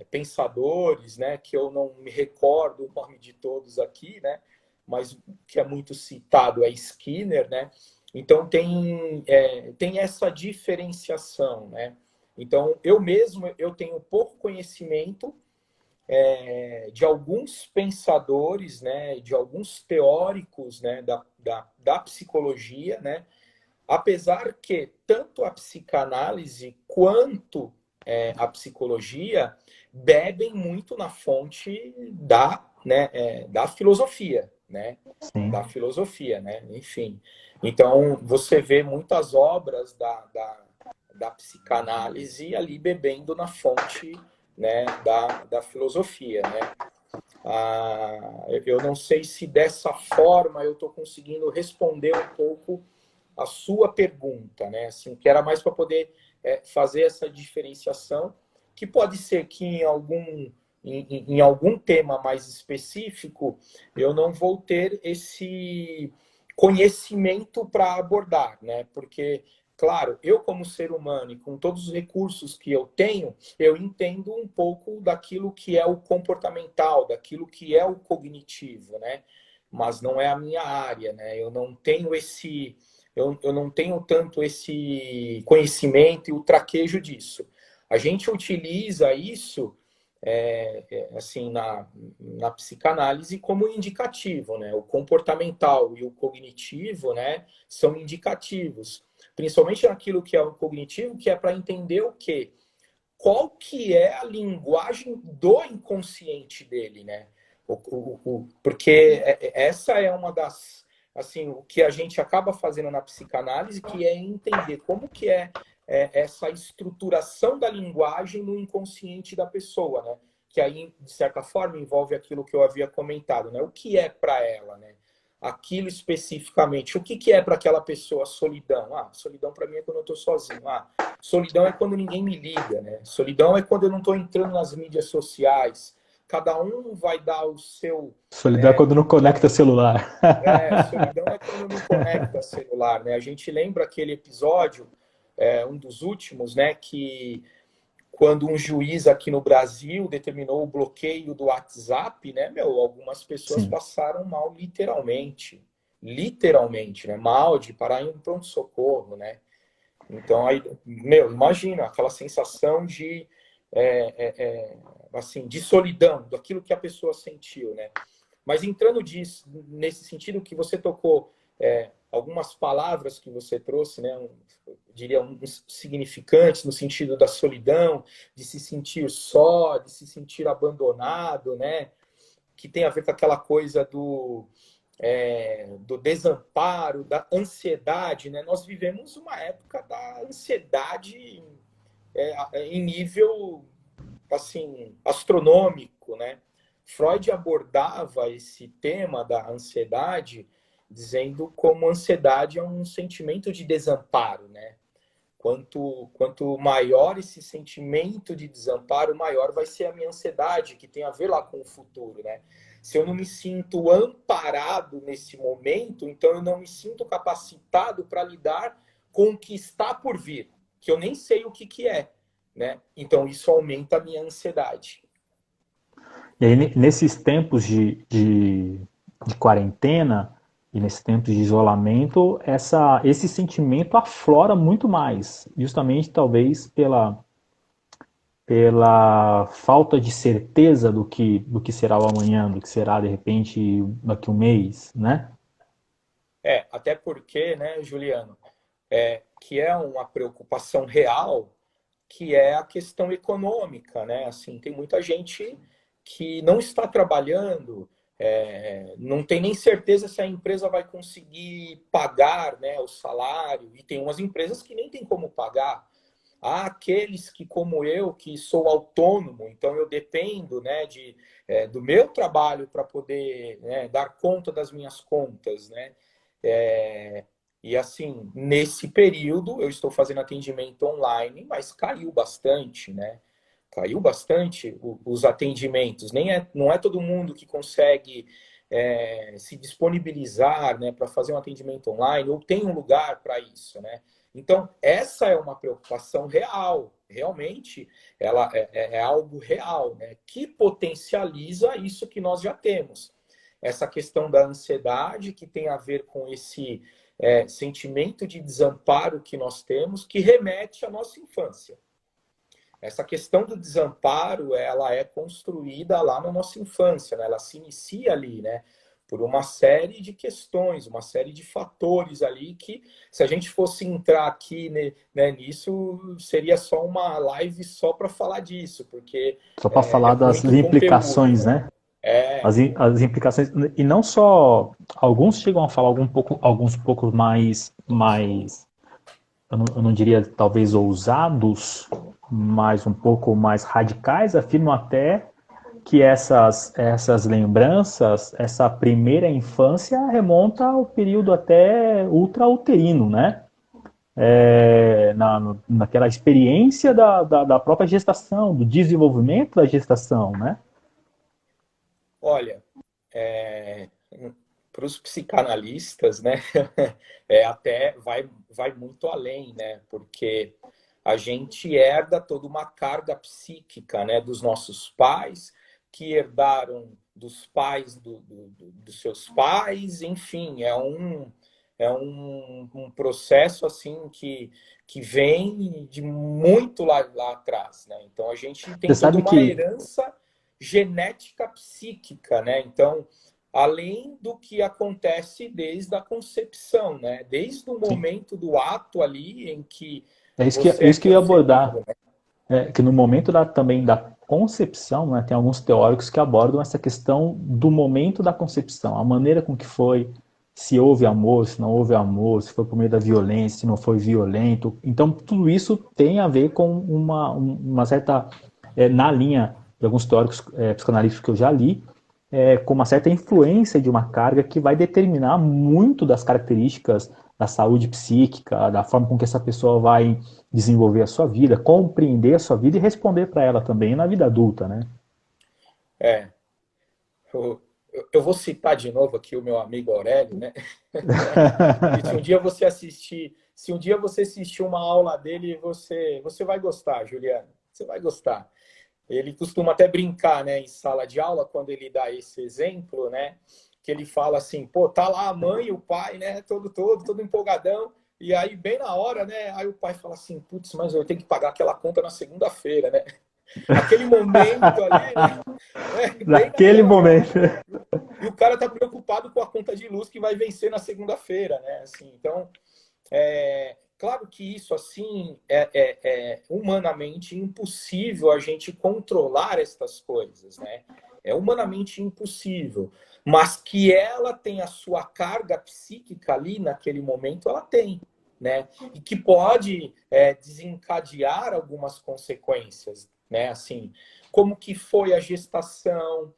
pensadores, né? Que eu não me recordo o nome de todos aqui, né? Mas que é muito citado é Skinner, né? Então tem essa diferenciação, né? Então eu mesmo eu tenho pouco conhecimento de alguns pensadores, né, de alguns teóricos, né, da psicologia, né, apesar que tanto a psicanálise quanto a psicologia bebem muito na fonte da filosofia, né, sim. da filosofia, né, enfim. Então, você vê muitas obras da psicanálise ali bebendo na fonte, né, da filosofia, né. Eu não sei se dessa forma eu estou conseguindo responder um pouco a sua pergunta, né? Assim, que era mais para poder fazer essa diferenciação, que pode ser que em algum tema mais específico eu não vou ter esse conhecimento para abordar, né? Porque, claro, eu como ser humano e com todos os recursos que eu tenho, eu entendo um pouco daquilo que é o comportamental, daquilo que é o cognitivo, né? Mas não é a minha área, né? Eu não tenho tanto esse conhecimento e o traquejo disso. A gente utiliza isso assim na psicanálise como indicativo, né? O comportamental e o cognitivo, né, são indicativos, principalmente naquilo que é o cognitivo, que é para entender o quê? Qual que é a linguagem do inconsciente dele, né? Porque essa é uma das, assim, o que a gente acaba fazendo na psicanálise, que é entender como que essa estruturação da linguagem no inconsciente da pessoa, né? Que aí, de certa forma, envolve aquilo que eu havia comentado, né? O que é para ela, né? Aquilo especificamente. O que é para aquela pessoa solidão? Solidão para mim é quando eu estou sozinho. Solidão é quando ninguém me liga, né? Solidão é quando eu não estou entrando nas mídias sociais. Cada um vai dar o seu. Solidão é quando não conecta celular. Solidão é quando não conecta celular, né? A gente lembra aquele episódio, um dos últimos, né? Que quando um juiz aqui no Brasil determinou o bloqueio do WhatsApp, né, algumas pessoas Sim. passaram mal literalmente, né, mal de parar em um pronto-socorro, né. Então, aí, imagina aquela sensação de, assim, de solidão, daquilo que a pessoa sentiu, né. Mas entrando nesse sentido que você tocou, algumas palavras que você trouxe, né, eu diria uns significantes no sentido da solidão, de se sentir só, de se sentir abandonado, né, que tem a ver com aquela coisa do desamparo, da ansiedade, né? Nós vivemos uma época da ansiedade em nível assim astronômico, né? Freud abordava esse tema da ansiedade dizendo como ansiedade é um sentimento de desamparo, né? Quanto maior esse sentimento de desamparo, maior vai ser a minha ansiedade, que tem a ver lá com o futuro, né? Se eu não me sinto amparado nesse momento, então eu não me sinto capacitado para lidar com o que está por vir, que eu nem sei o que é, né? Então isso aumenta a minha ansiedade. E aí, nesses tempos de quarentena, E nesse tempo de isolamento, esse sentimento aflora muito mais, justamente talvez pela falta de certeza do que será o amanhã, do que será de repente daqui a um mês, né? Até porque, né, Juliano, que é uma preocupação real, que é a questão econômica, né? Assim, tem muita gente que não está trabalhando, não tem nem certeza se a empresa vai conseguir pagar, né, o salário, e tem umas empresas que nem tem como pagar. Há aqueles que, como eu, que sou autônomo, então eu dependo, né, do meu trabalho para poder, né, dar conta das minhas contas, né? É, e assim, nesse período eu estou fazendo atendimento online, mas caiu bastante, né? Caiu bastante os atendimentos. Não é todo mundo que consegue se disponibilizar, né, para fazer um atendimento online ou tem um lugar para isso, né? Então, essa é uma preocupação real. Realmente, ela é algo real, né, que potencializa isso que nós já temos. Essa questão da ansiedade, que tem a ver com esse sentimento de desamparo que nós temos, que remete à nossa infância. Essa questão do desamparo, ela é construída lá na nossa infância, né? Ela se inicia ali, né? Por uma série de questões, uma série de fatores ali que, se a gente fosse entrar aqui, né, nisso, seria só uma live só para falar disso, porque Só para falar das muito conteúdo, implicações, né? né? As implicações, e não só, alguns chegam a falar alguns pouco mais eu não diria talvez ousados, mas um pouco mais radicais, afirmam até que essas lembranças, essa primeira infância remonta ao período até ultrauterino, né? Naquela experiência da própria gestação, do desenvolvimento da gestação, né? Olha, para os psicanalistas, né, até vai muito além, né, porque a gente herda toda uma carga psíquica, né, dos nossos pais, que herdaram dos pais dos seus pais, enfim, é um processo assim que vem de muito lá atrás, né? Então a gente Você tem toda sabe uma que herança genética psíquica, né? Então, além do que acontece desde a concepção, né? Desde o sim, momento do ato ali em que é isso que, você é é isso que eu ia concebido, abordar. né? Que no momento também da concepção, né, tem alguns teóricos que abordam essa questão do momento da concepção, a maneira com que foi, se houve amor, se não houve amor, se foi por meio da violência, se não foi violento. Então, tudo isso tem a ver com uma certa, na linha de alguns teóricos psicanalíticos que eu já li, com uma certa influência de uma carga que vai determinar muito das características da saúde psíquica, da forma com que essa pessoa vai desenvolver a sua vida, compreender a sua vida e responder para ela também na vida adulta, né? É, eu vou citar de novo aqui o meu amigo Aurélio, né? E se um dia você assistir uma aula dele, você vai gostar, Juliano. Você vai gostar. Ele costuma até brincar, né, em sala de aula, quando ele dá esse exemplo, né, que ele fala assim, pô, tá lá a mãe e o pai, né, todo empolgadão, e aí bem na hora, né, aí o pai fala assim, putz, mas eu tenho que pagar aquela conta na segunda-feira, né? Aquele momento ali, né, bem Naquele naquela hora. momento. E o cara tá preocupado com a conta de luz que vai vencer na segunda-feira, né? Assim, então, claro que isso assim é humanamente impossível a gente controlar estas coisas, né? É humanamente impossível, mas que ela tem a sua carga psíquica ali naquele momento, ela tem, né? E que pode desencadear algumas consequências, né? Assim, como que foi a gestação,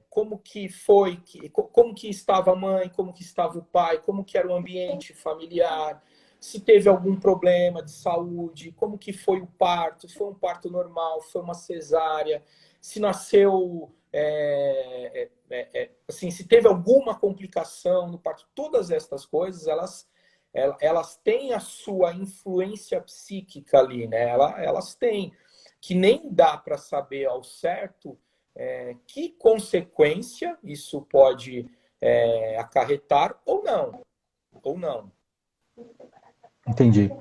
como que foi, como que estava a mãe, como que estava o pai, como que era o ambiente familiar, se teve algum problema de saúde, como que foi o parto, se foi um parto normal, se foi uma cesárea, se nasceu, assim, se teve alguma complicação no parto, todas estas coisas, elas têm a sua influência psíquica ali, né? Elas têm, que nem dá para saber ao certo que consequência isso pode acarretar ou não. Ou não. Entendi.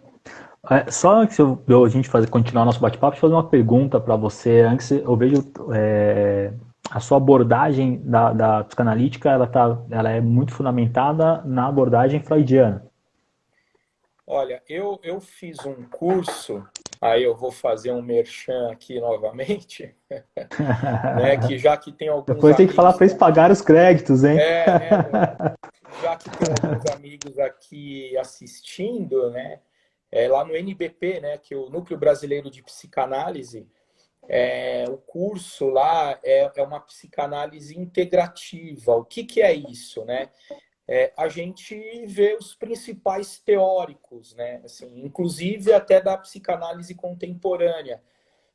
Só antes de a gente continuar nosso bate-papo, deixa eu fazer uma pergunta para você. Antes, eu vejo a sua abordagem da psicanalítica, ela é muito fundamentada na abordagem freudiana. Olha, eu fiz um curso, aí eu vou fazer um merchan aqui novamente, né? Que já que tem alguns Depois tem que falar amigos. para eles pagarem os créditos, hein? Meu, já que tem alguns amigos aqui assistindo, né? Lá no NBP, né? Que é o Núcleo Brasileiro de Psicanálise, o curso lá é uma psicanálise integrativa. O que é isso, né? A gente vê os principais teóricos, né? Assim, inclusive até da psicanálise contemporânea.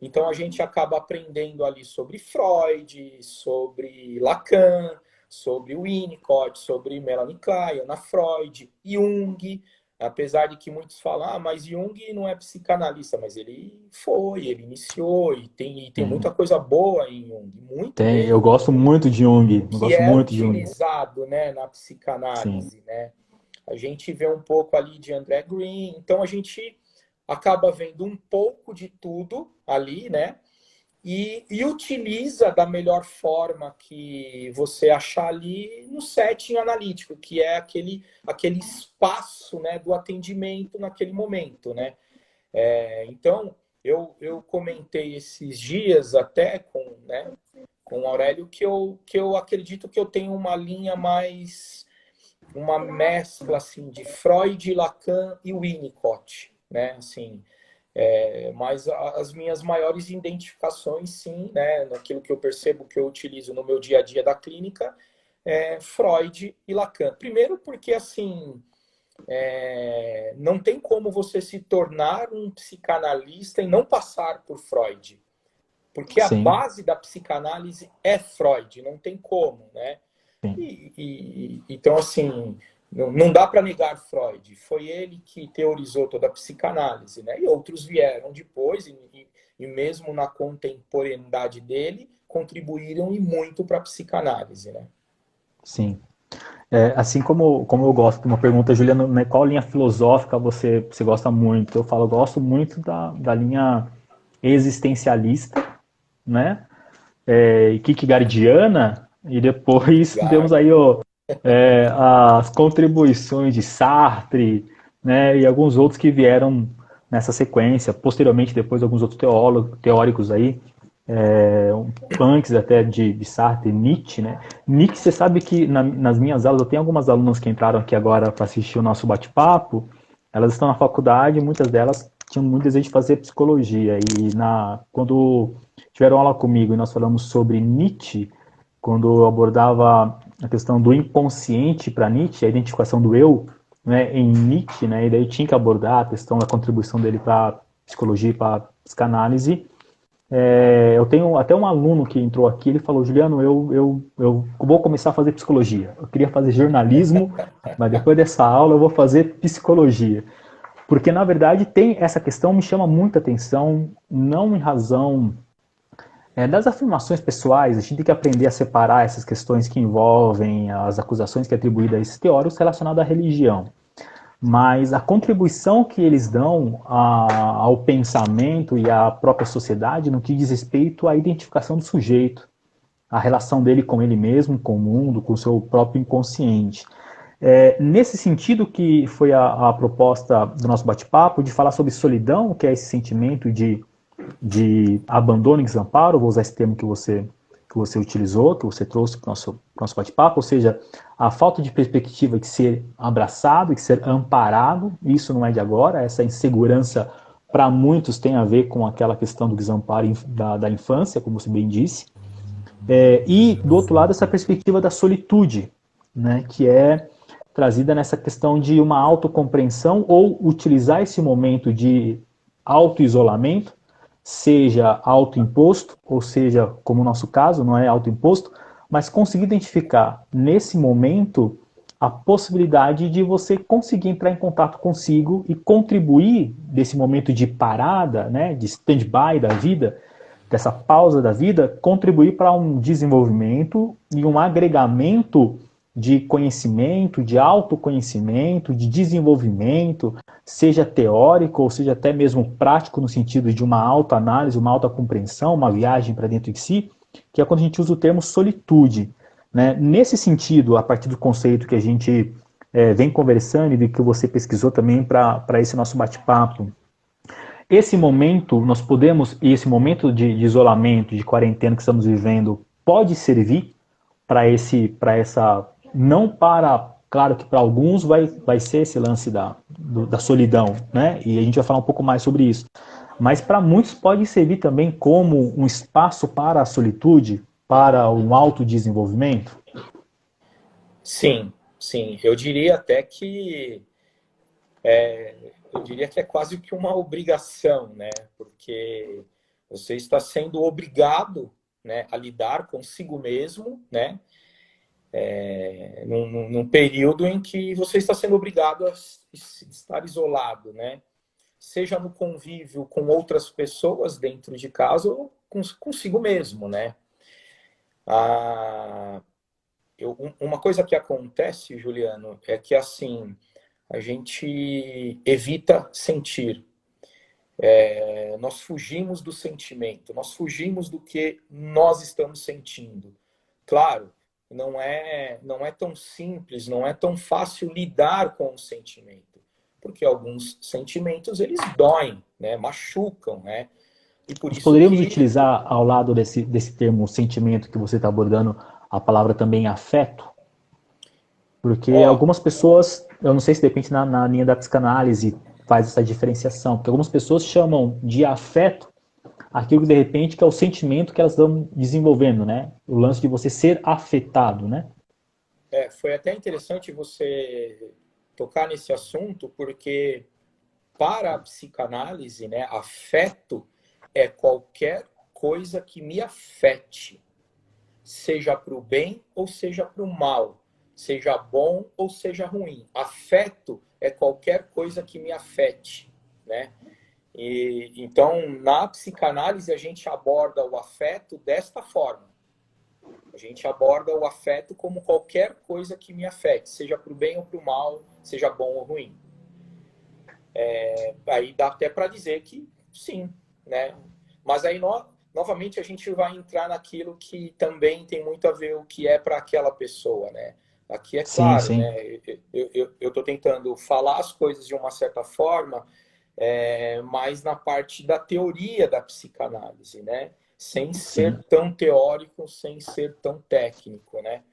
Então a gente acaba aprendendo ali sobre Freud, sobre Lacan, sobre Winnicott, sobre Melanie Klein, Ana Freud, Jung, apesar de que muitos falam, mas Jung não é psicanalista, mas ele iniciou e tem muita coisa boa em Jung, muito Eu mesmo, gosto muito de Jung, eu que gosto é muito de Jung. utilizado, né, na Sim, psicanálise, né? A gente vê um pouco ali de André Green, então a gente acaba vendo um pouco de tudo ali, né? E utiliza da melhor forma que você achar ali no setting analítico, que é aquele espaço, né, do atendimento naquele momento, né? Então, eu comentei esses dias até com o Aurélio que eu acredito que eu tenho uma linha mais, uma mescla assim, de Freud, Lacan e Winnicott, né? Assim, mas as minhas maiores identificações, sim, né, naquilo que eu percebo que eu utilizo no meu dia a dia da clínica, Freud e Lacan. Primeiro porque, assim, não tem como você se tornar um psicanalista e não passar por Freud. Porque a sim, base da psicanálise é Freud, não tem como, né? sim. Então, assim, não dá para negar Freud. Foi ele que teorizou toda a psicanálise, né? E outros vieram depois, e mesmo na contemporaneidade dele, contribuíram e muito para a psicanálise, né? Sim. Assim como eu gosto de uma pergunta, Juliana, né, qual linha filosófica você gosta muito? Eu falo, eu gosto muito da linha existencialista, né? Kierkegaardiana, e depois temos Kierkegaard. aí as contribuições de Sartre, né, e alguns outros que vieram nessa sequência. Posteriormente, depois, alguns outros teóricos aí, antes até de Sartre, Nietzsche, né? Nietzsche, você sabe que nas minhas aulas, eu tenho algumas alunas que entraram aqui agora para assistir o nosso bate-papo, elas estão na faculdade, muitas delas tinham muito desejo de fazer psicologia, e quando tiveram aula comigo e nós falamos sobre Nietzsche, quando eu abordava a questão do inconsciente para Nietzsche, a identificação do eu, né, em Nietzsche, né, e daí tinha que abordar a questão da contribuição dele para psicologia e para psicanálise. Eu tenho até um aluno que entrou aqui, ele falou, Juliano, eu vou começar a fazer psicologia. Eu queria fazer jornalismo, mas depois dessa aula eu vou fazer psicologia. Porque, na verdade, tem essa questão, me chama muita atenção, não em razão das afirmações pessoais. A gente tem que aprender a separar essas questões que envolvem as acusações que é atribuídas a esses teóricos relacionadas à religião. Mas a contribuição que eles dão ao pensamento e à própria sociedade no que diz respeito à identificação do sujeito, a relação dele com ele mesmo, com o mundo, com o seu próprio inconsciente. Nesse sentido que foi a proposta do nosso bate-papo, de falar sobre solidão, que é esse sentimento de abandono e desamparo, vou usar esse termo que você utilizou, que você trouxe para o nosso bate-papo, ou seja, a falta de perspectiva de ser abraçado, de ser amparado, isso não é de agora, essa insegurança para muitos tem a ver com aquela questão do desamparo da infância, como você bem disse, e do outro lado essa perspectiva da solitude, né, que é trazida nessa questão de uma autocompreensão ou utilizar esse momento de autoisolamento, seja autoimposto, ou seja, como no nosso caso, não é autoimposto, mas conseguir identificar nesse momento a possibilidade de você conseguir entrar em contato consigo e contribuir desse momento de parada, né, de stand-by da vida, dessa pausa da vida, contribuir para um desenvolvimento e um agregamento de conhecimento, de autoconhecimento, de desenvolvimento, seja teórico ou seja até mesmo prático no sentido de uma autoanálise, uma autocompreensão, uma viagem para dentro de si, que é quando a gente usa o termo solitude. Né? Nesse sentido, a partir do conceito que a gente vem conversando e do que você pesquisou também para esse nosso bate-papo, esse momento, nós podemos, e esse momento de isolamento, de quarentena que estamos vivendo, pode servir para essa, não para, claro que para alguns vai ser esse lance da solidão, né? E a gente vai falar um pouco mais sobre isso. Mas para muitos pode servir também como um espaço para a solitude, para um autodesenvolvimento? Sim, sim. Eu diria que é quase que uma obrigação, né? Porque você está sendo obrigado, né, a lidar consigo mesmo, né? Num período em que você está sendo obrigado a estar isolado, né? Seja no convívio com outras pessoas dentro de casa ou consigo mesmo, né? Ah, uma coisa que acontece, Juliano, é que assim a gente evita sentir. Nós fugimos do sentimento, nós fugimos do que nós estamos sentindo. Claro, não é tão simples, não é tão fácil lidar com o sentimento, porque alguns sentimentos eles doem, né, machucam, né? E por Nós isso poderíamos que utilizar, ao lado desse termo sentimento que você está abordando, a palavra também afeto? Porque ó, algumas pessoas, eu não sei se depende na linha da psicanálise, faz essa diferenciação, porque algumas pessoas chamam de afeto aquilo que de repente que é o sentimento que elas estão desenvolvendo, né? O lance de você ser afetado, né? foi até interessante você tocar nesse assunto, porque para a psicanálise, né, afeto é qualquer coisa que me afete, seja para o bem ou seja para o mal, seja bom ou seja ruim. Afeto é qualquer coisa que me afete, né? E então, na psicanálise a gente aborda o afeto desta forma. A gente aborda o afeto como qualquer coisa que me afete, seja para o bem ou para o mal, seja bom ou ruim. Aí dá até para dizer que sim, né? Mas aí novamente a gente vai entrar naquilo que também tem muito a ver o que é para aquela pessoa, né? Aqui é Sim, claro, sim, né? Eu estou tentando falar as coisas de uma certa forma, mais na parte da teoria da psicanálise, né? Sem ser sim. tão teórico, sem ser tão técnico, né?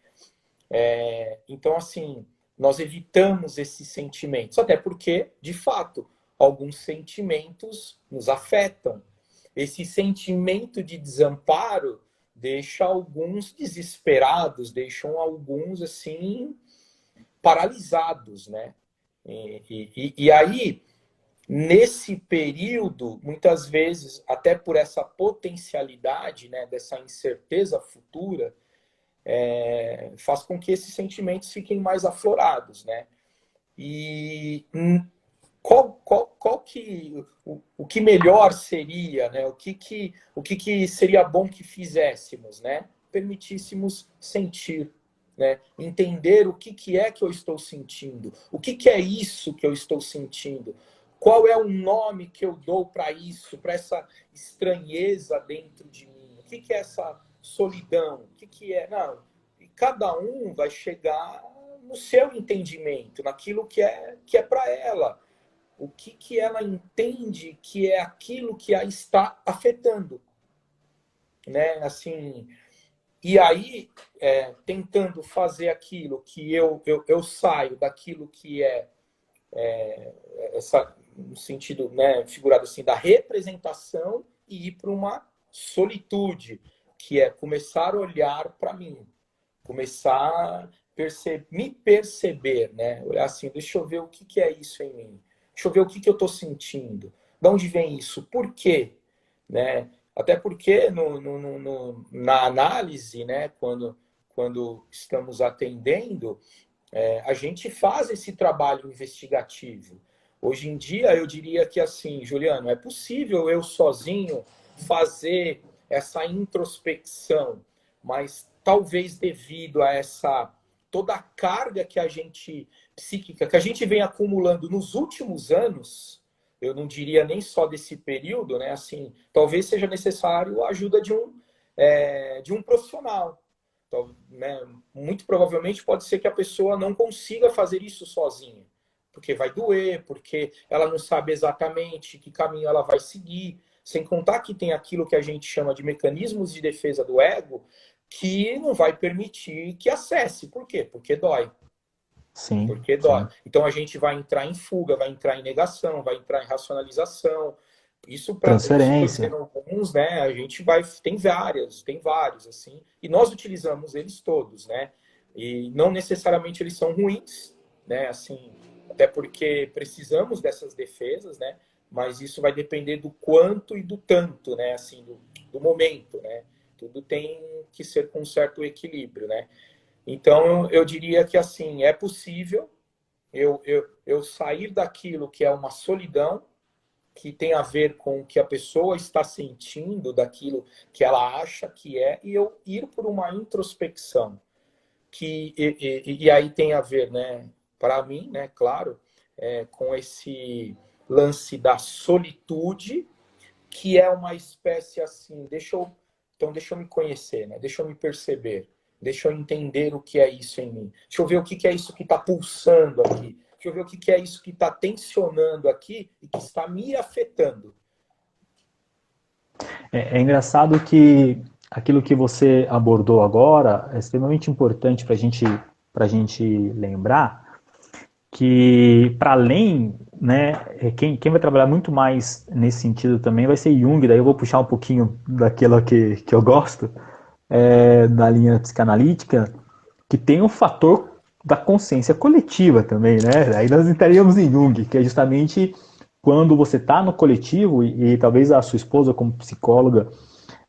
Então, assim, nós evitamos esses sentimentos, até porque, de fato, alguns sentimentos nos afetam. Esse sentimento de desamparo deixa alguns desesperados, deixam alguns, assim, paralisados, né? E aí, nesse período, muitas vezes, até por essa potencialidade, né, dessa incerteza futura, faz com que esses sentimentos fiquem mais aflorados, né? E qual que o que melhor seria, né? O que seria bom que fizéssemos, né? Permitíssemos sentir, né? Entender o que é que eu estou sentindo, o que é isso que eu estou sentindo, qual é o nome que eu dou para isso, para essa estranheza dentro de mim, o que é essa solidão, o que é, não, e cada um vai chegar no seu entendimento, naquilo que é para ela, o que ela entende que é aquilo que a está afetando, né? Assim, e aí, tentando fazer aquilo que eu saio daquilo que essa, no sentido, né, figurado assim, da representação e ir para uma solitude, que é começar a olhar para mim, começar a me perceber, né? Olhar assim, deixa eu ver o que é isso em mim, deixa eu ver o que eu estou sentindo, de onde vem isso, por quê, né? Até porque na análise, né, quando estamos atendendo, a gente faz esse trabalho investigativo. Hoje em dia, eu diria que assim, Juliano, é possível eu sozinho fazer essa introspecção, mas talvez devido a essa toda a carga que a gente, psíquica, que a gente vem acumulando nos últimos anos, eu não diria nem só desse período, né? Assim, talvez seja necessário a ajuda de um profissional. Então, né, muito provavelmente pode ser que a pessoa não consiga fazer isso sozinha, porque vai doer, porque ela não sabe exatamente que caminho ela vai seguir, sem contar que tem aquilo que a gente chama de mecanismos de defesa do ego, que não vai permitir que acesse. Por quê? Porque dói. Sim, Porque dói. sim. Então a gente vai entrar em fuga, vai entrar em negação, vai entrar em racionalização. Isso para estou Transferência. dizendo alguns, né? A gente vai tem vários assim, e nós utilizamos eles todos, né? E não necessariamente eles são ruins, né? Assim, até porque precisamos dessas defesas, né? Mas isso vai depender do quanto e do tanto, né? Assim, do momento, né? Tudo tem que ser com um certo equilíbrio, né? Então, eu diria que, assim, é possível eu sair daquilo que é uma solidão, que tem a ver com o que a pessoa está sentindo, daquilo que ela acha que é, e eu ir por uma introspecção. E aí tem a ver, né, para mim, né, claro, com esse lance da solitude, que é uma espécie assim, então deixa eu me conhecer, né? Deixa eu me perceber, deixa eu entender o que é isso em mim, deixa eu ver o que é isso que está pulsando aqui, deixa eu ver o que é isso que está tensionando aqui e que está me afetando. É engraçado que aquilo que você abordou agora é extremamente importante para gente lembrar que, para além, né, quem vai trabalhar muito mais nesse sentido também vai ser Jung, daí eu vou puxar um pouquinho daquilo que eu gosto, da linha psicanalítica, que tem o fator da consciência coletiva também, né? Aí nós entraríamos em Jung, que é justamente quando você está no coletivo, e talvez a sua esposa, como psicóloga,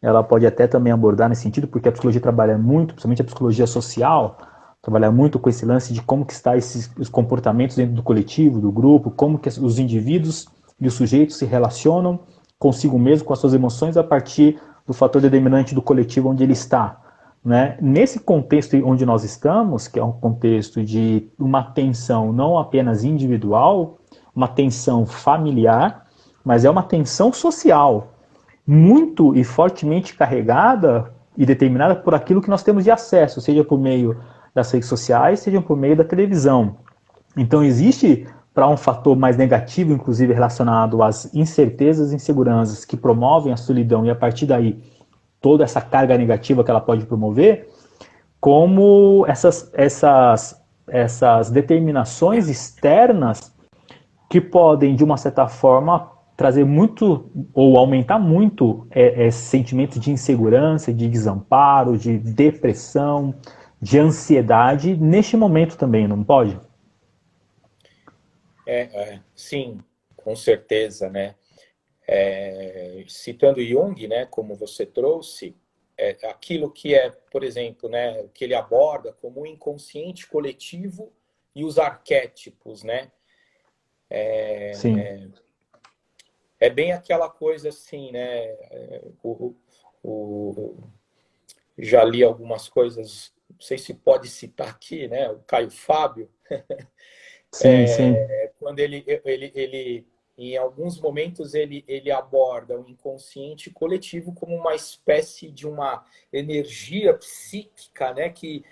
ela pode até também abordar nesse sentido, porque a psicologia trabalha muito, principalmente a psicologia social, trabalha muito com esse lance de como que está os comportamentos dentro do coletivo, do grupo, como que os indivíduos e os sujeitos se relacionam consigo mesmo, com as suas emoções, a partir do fator determinante do coletivo onde ele está. Né? Nesse contexto onde nós estamos, que é um contexto de uma tensão não apenas individual, uma tensão familiar, mas é uma tensão social, muito e fortemente carregada e determinada por aquilo que nós temos de acesso, seja por meio das redes sociais, seja por meio da televisão. Então existe, para um fator mais negativo, inclusive relacionado às incertezas e inseguranças que promovem a solidão, e a partir daí toda essa carga negativa que ela pode promover, como essas determinações externas que podem, de uma certa forma, trazer muito ou aumentar muito esse sentimento de insegurança, de desamparo, de depressão, de ansiedade neste momento também, não pode? Sim, com certeza, né? Citando Jung, né, como você trouxe, aquilo que é, por exemplo, né, que ele aborda como o inconsciente coletivo e os arquétipos, né? Sim. É bem aquela coisa assim, né? O, já li algumas coisas, não sei se pode citar aqui, né? O Caio Fábio, Sim, sim. quando ele em alguns momentos ele aborda o inconsciente coletivo como uma espécie de uma energia psíquica, né, que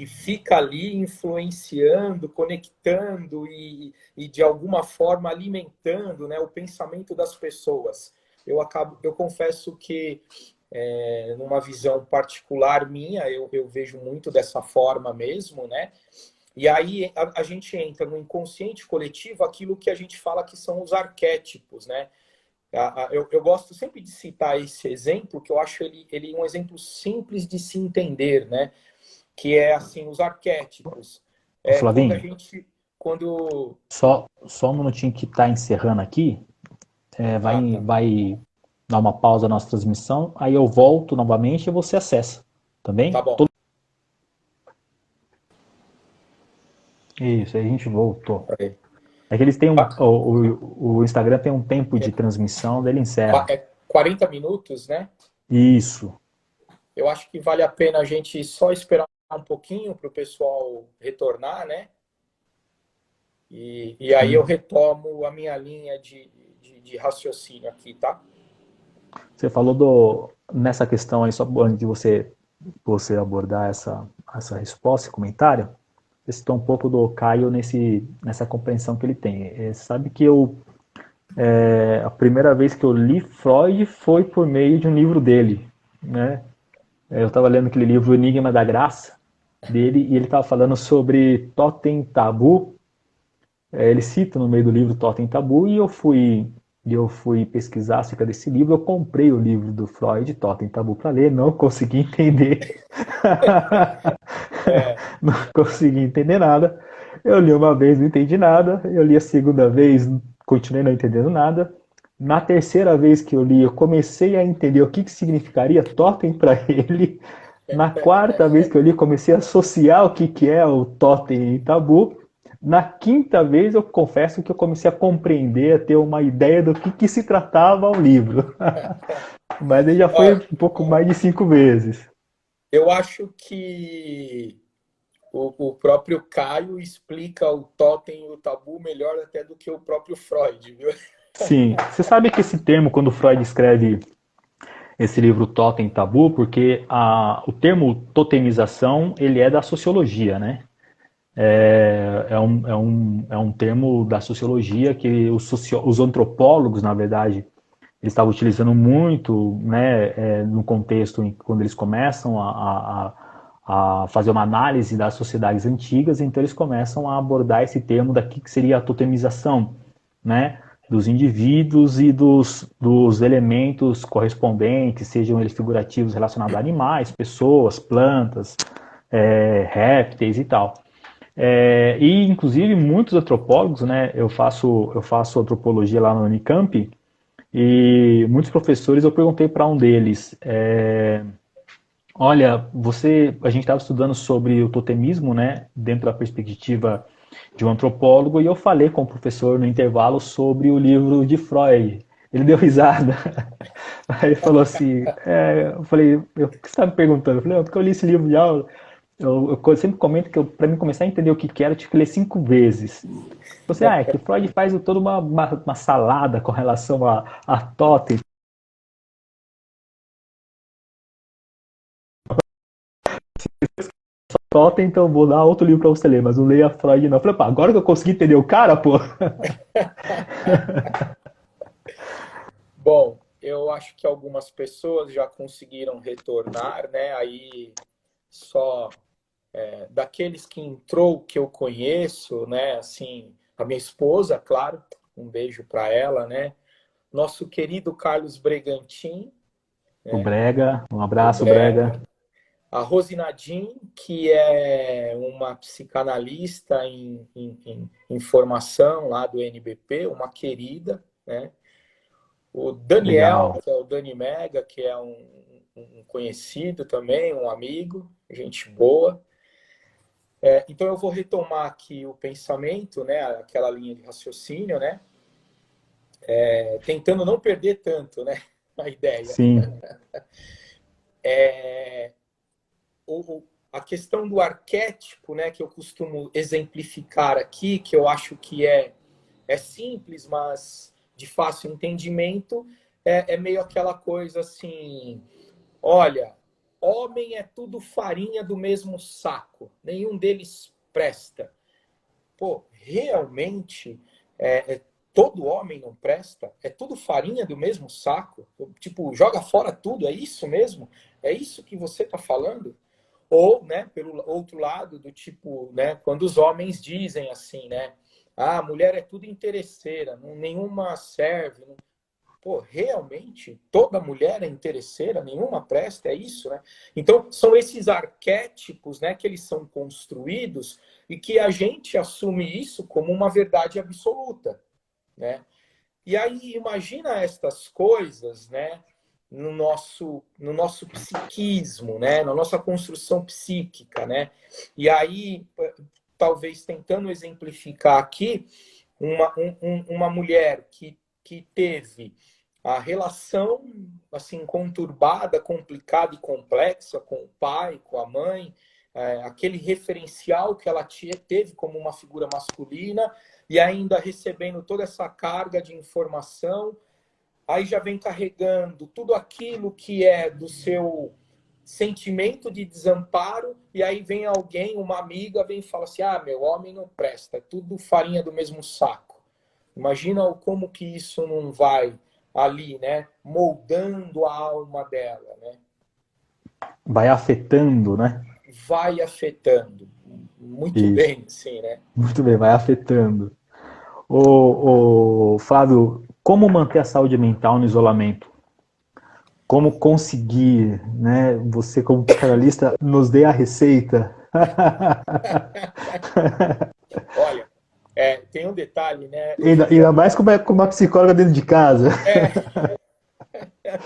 fica ali influenciando, conectando e de alguma forma alimentando, né, o pensamento das pessoas. Eu confesso que numa visão particular minha, eu vejo muito dessa forma mesmo, né? E aí a gente entra no inconsciente coletivo, aquilo que a gente fala que são os arquétipos, né? Eu gosto sempre de citar esse exemplo, que eu acho ele um exemplo simples de se entender, né? Que é assim, os arquétipos. Ô, Quando a Flavinho, gente. Quando. só um minutinho que está encerrando aqui, Ah, tá. vai dar uma pausa na nossa transmissão, aí eu volto novamente e você acessa, tá Tá bem? bom. Isso, aí a gente voltou. Peraí. É que eles têm Ah, o Instagram tem um tempo de transmissão, dele encerra. 40 minutos, né? Isso. Eu acho que vale a pena a gente só esperar um pouquinho para o pessoal retornar, né? E aí eu Sim. retomo a minha linha de raciocínio aqui, tá? Você falou nessa questão aí, só antes de você abordar essa resposta, esse comentário, você citou um pouco do Caio nessa compreensão que ele tem. Você sabe que a primeira vez que eu li Freud foi por meio de um livro dele, né? Eu estava lendo aquele livro Enigma da Graça dele e ele estava falando sobre totem tabu. Ele cita no meio do livro Totem Tabu e eu fui pesquisar acerca desse livro. Eu comprei o livro do Freud, Totem Tabu, para ler, não consegui entender. É, Não consegui entender nada. Eu li uma vez, não entendi nada. Eu li a segunda vez, continuei não entendendo nada. Na terceira vez que eu li, eu comecei a entender o que significaria totem para ele. Na quarta vez que eu li, comecei a associar o que é o totem e tabu. Na quinta vez, eu confesso que eu comecei a compreender, a ter uma ideia do que se tratava o livro. Mas ele já foi ó, um pouco mais de 5 vezes. eu acho que o próprio Caio explica o totem e o tabu melhor até do que o próprio Freud, viu? Sim, você sabe que esse termo, quando Freud escreve esse livro Totem e Tabu, porque o termo totemização, ele é da sociologia, né? É um termo da sociologia que os antropólogos, na verdade, eles estavam utilizando muito, né, no contexto quando eles começam a fazer uma análise das sociedades antigas, então eles começam a abordar esse termo daqui que seria a totemização, né, dos indivíduos e dos elementos correspondentes, sejam eles figurativos relacionados a animais, pessoas, plantas, répteis e tal. E inclusive muitos antropólogos, né, eu faço antropologia lá no Unicamp, e muitos professores, eu perguntei para um deles, olha, a gente estava estudando sobre o totemismo, né, dentro da perspectiva de um antropólogo, e eu falei com o professor no intervalo sobre o livro de Freud. Ele deu risada. Aí ele falou assim, eu falei, o que você está me perguntando? Eu falei, porque eu li esse livro de aula. Eu sempre comento que para mim começar a entender o que era, eu tive que ler 5 vezes. Você, é que Freud faz toda uma salada com relação a totem. Totem, então vou dar outro livro para você ler, mas não leia Freud não. Eu falei, pá, agora que eu consegui entender o cara, pô. Bom, eu acho que algumas pessoas já conseguiram retornar, né? Aí só daqueles que entrou que eu conheço, né? Assim, a minha esposa, claro, um beijo para ela, né? Nosso querido Carlos Bregantin, O né? Brega, um O abraço, Brega. Brega. A Rosinadim, que é uma psicanalista em formação lá do NBP, uma querida, né? O Daniel, Legal. que é o Dani Mega, que é um conhecido também, um amigo, gente boa. Então eu vou retomar aqui o pensamento, né, aquela linha de raciocínio, né, tentando não perder tanto, né, a ideia. Sim, A questão do arquétipo, né, que eu costumo exemplificar aqui, que eu acho que é simples, mas de fácil entendimento, é meio aquela coisa assim, olha, homem é tudo farinha do mesmo saco, nenhum deles presta. Pô, realmente todo homem não presta? É tudo farinha do mesmo saco? Tipo, joga fora tudo, é isso mesmo? É isso que você está falando? Ou, né, pelo outro lado, do tipo, né, quando os homens dizem assim, né, a mulher é tudo interesseira, nenhuma serve. Pô, realmente, toda mulher é interesseira, nenhuma presta, é isso, né? Então, são esses arquétipos, né, que eles são construídos e que a gente assume isso como uma verdade absoluta, né? E aí, imagina estas coisas, né, no nosso psiquismo, né, na nossa construção psíquica, né? E aí, talvez tentando exemplificar aqui, uma mulher que teve a relação assim conturbada, complicada e complexa com o pai, com a mãe, aquele referencial que ela teve como uma figura masculina e ainda recebendo toda essa carga de informação, aí já vem carregando tudo aquilo que é do seu sentimento de desamparo, e aí vem alguém, uma amiga, vem e fala assim, meu homem não presta, é tudo farinha do mesmo saco. Imagina como que isso não vai ali, né, moldando a alma dela, né? Vai afetando, né? Vai afetando. Muito Isso. bem, sim, né? Muito bem, vai afetando. Flávio, como manter a saúde mental no isolamento? Como conseguir, né? Você, como psicanalista, nos dê a receita. Olha, tem um detalhe, né, Ainda Juliano? mais com uma psicóloga dentro de casa. É,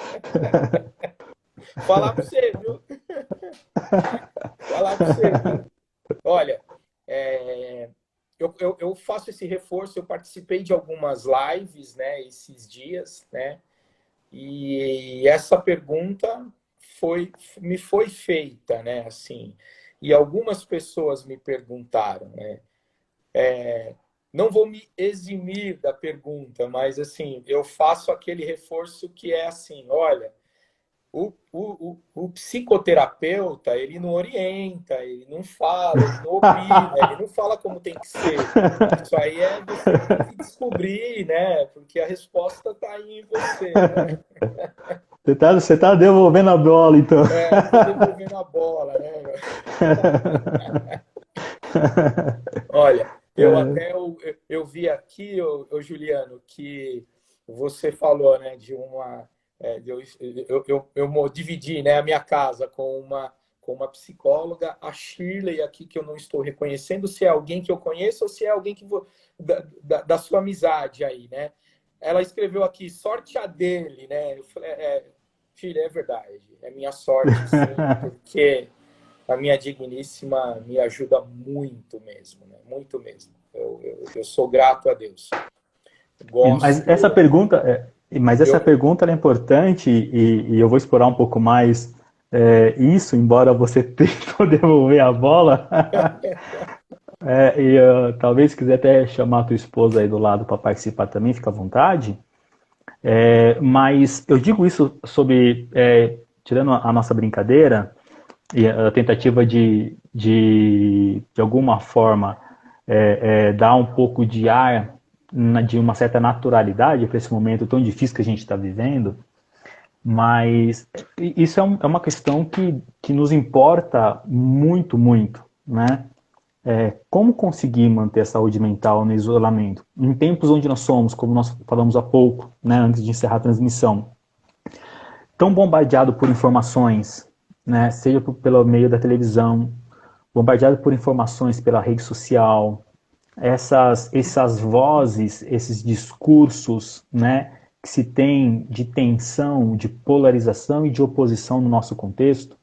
falar para você, viu? Falar para você, viu? Olha, eu faço esse reforço, eu participei de algumas lives, né, esses dias, né, e essa pergunta me foi feita, né, assim, e algumas pessoas me perguntaram, né, não vou me eximir da pergunta, mas assim, eu faço aquele reforço que é assim, olha, o psicoterapeuta, ele não orienta, ele não fala, ele não opina, ele não fala como tem que ser. Isso aí você que tem que descobrir, né? Porque a resposta está aí em você, né? Você tá devolvendo a bola, então. Tô devolvendo a bola, né? Olha, eu vi aqui, Juliano, que você falou, né, de uma eu dividi, né, a minha casa com uma psicóloga, a Shirley aqui que eu não estou reconhecendo se é alguém que eu conheço ou se é alguém da sua amizade aí, né? Ela escreveu aqui sorte a dele, né? Eu falei, Shirley, é verdade, é minha sorte, sim, porque a minha digníssima me ajuda muito mesmo, né? Muito mesmo. Eu sou grato a Deus. Mas essa Gosto. pergunta, essa Eu, pergunta é importante e eu vou explorar um pouco mais isso, embora você tentou devolver a bola. Talvez quiser até chamar a tua esposa aí do lado para participar também, fica à vontade. Mas eu digo isso sobre, tirando a nossa brincadeira e a tentativa de alguma forma, dar um pouco de ar, de uma certa naturalidade para esse momento tão difícil que a gente está vivendo, mas isso é uma questão que nos importa muito, muito, né? Como conseguir manter a saúde mental no isolamento? Em tempos onde nós somos, como nós falamos há pouco, né, antes de encerrar a transmissão, tão bombardeado por informações, né, seja pelo meio da televisão, bombardeado por informações pela rede social, essas vozes, esses discursos, né, que se tem de tensão, de polarização e de oposição no nosso contexto,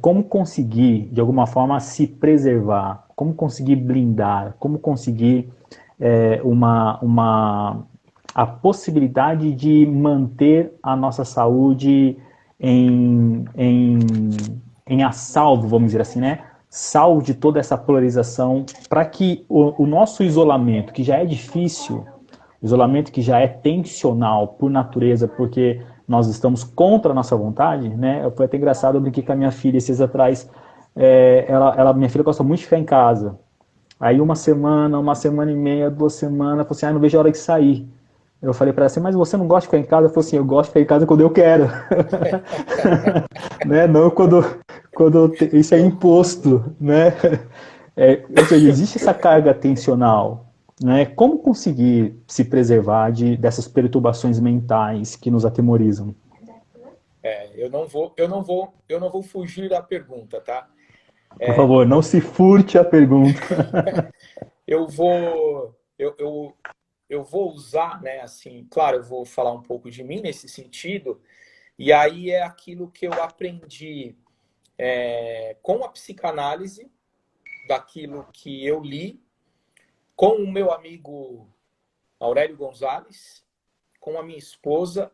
como conseguir, de alguma forma, se preservar, como conseguir blindar, como conseguir a possibilidade de manter a nossa saúde em a salvo, vamos dizer assim, né? Salvo de toda essa polarização, para que o nosso isolamento, que já é difícil, isolamento que já é tensional por natureza, porque nós estamos contra a nossa vontade, né? Foi até engraçado, eu brinquei com a minha filha esses dias atrás, minha filha gosta muito de ficar em casa. Aí uma semana e meia, 2 semanas, ela falou assim, não vejo a hora de sair. Eu falei para ela assim, mas você não gosta de ficar em casa? Ela falou assim, eu gosto de ficar em casa quando eu quero. Né? Não quando isso é imposto, né? Ou seja, existe essa carga tensional, né? Como conseguir se preservar dessas perturbações mentais que nos atemorizam? eu não vou fugir da pergunta, tá? Por favor, não se furte a pergunta. Eu vou, eu vou usar, né? Assim, claro, eu vou falar um pouco de mim nesse sentido. E aí é aquilo que eu aprendi com a psicanálise, daquilo que eu li, com o meu amigo Aurélio Gonzalez, com a minha esposa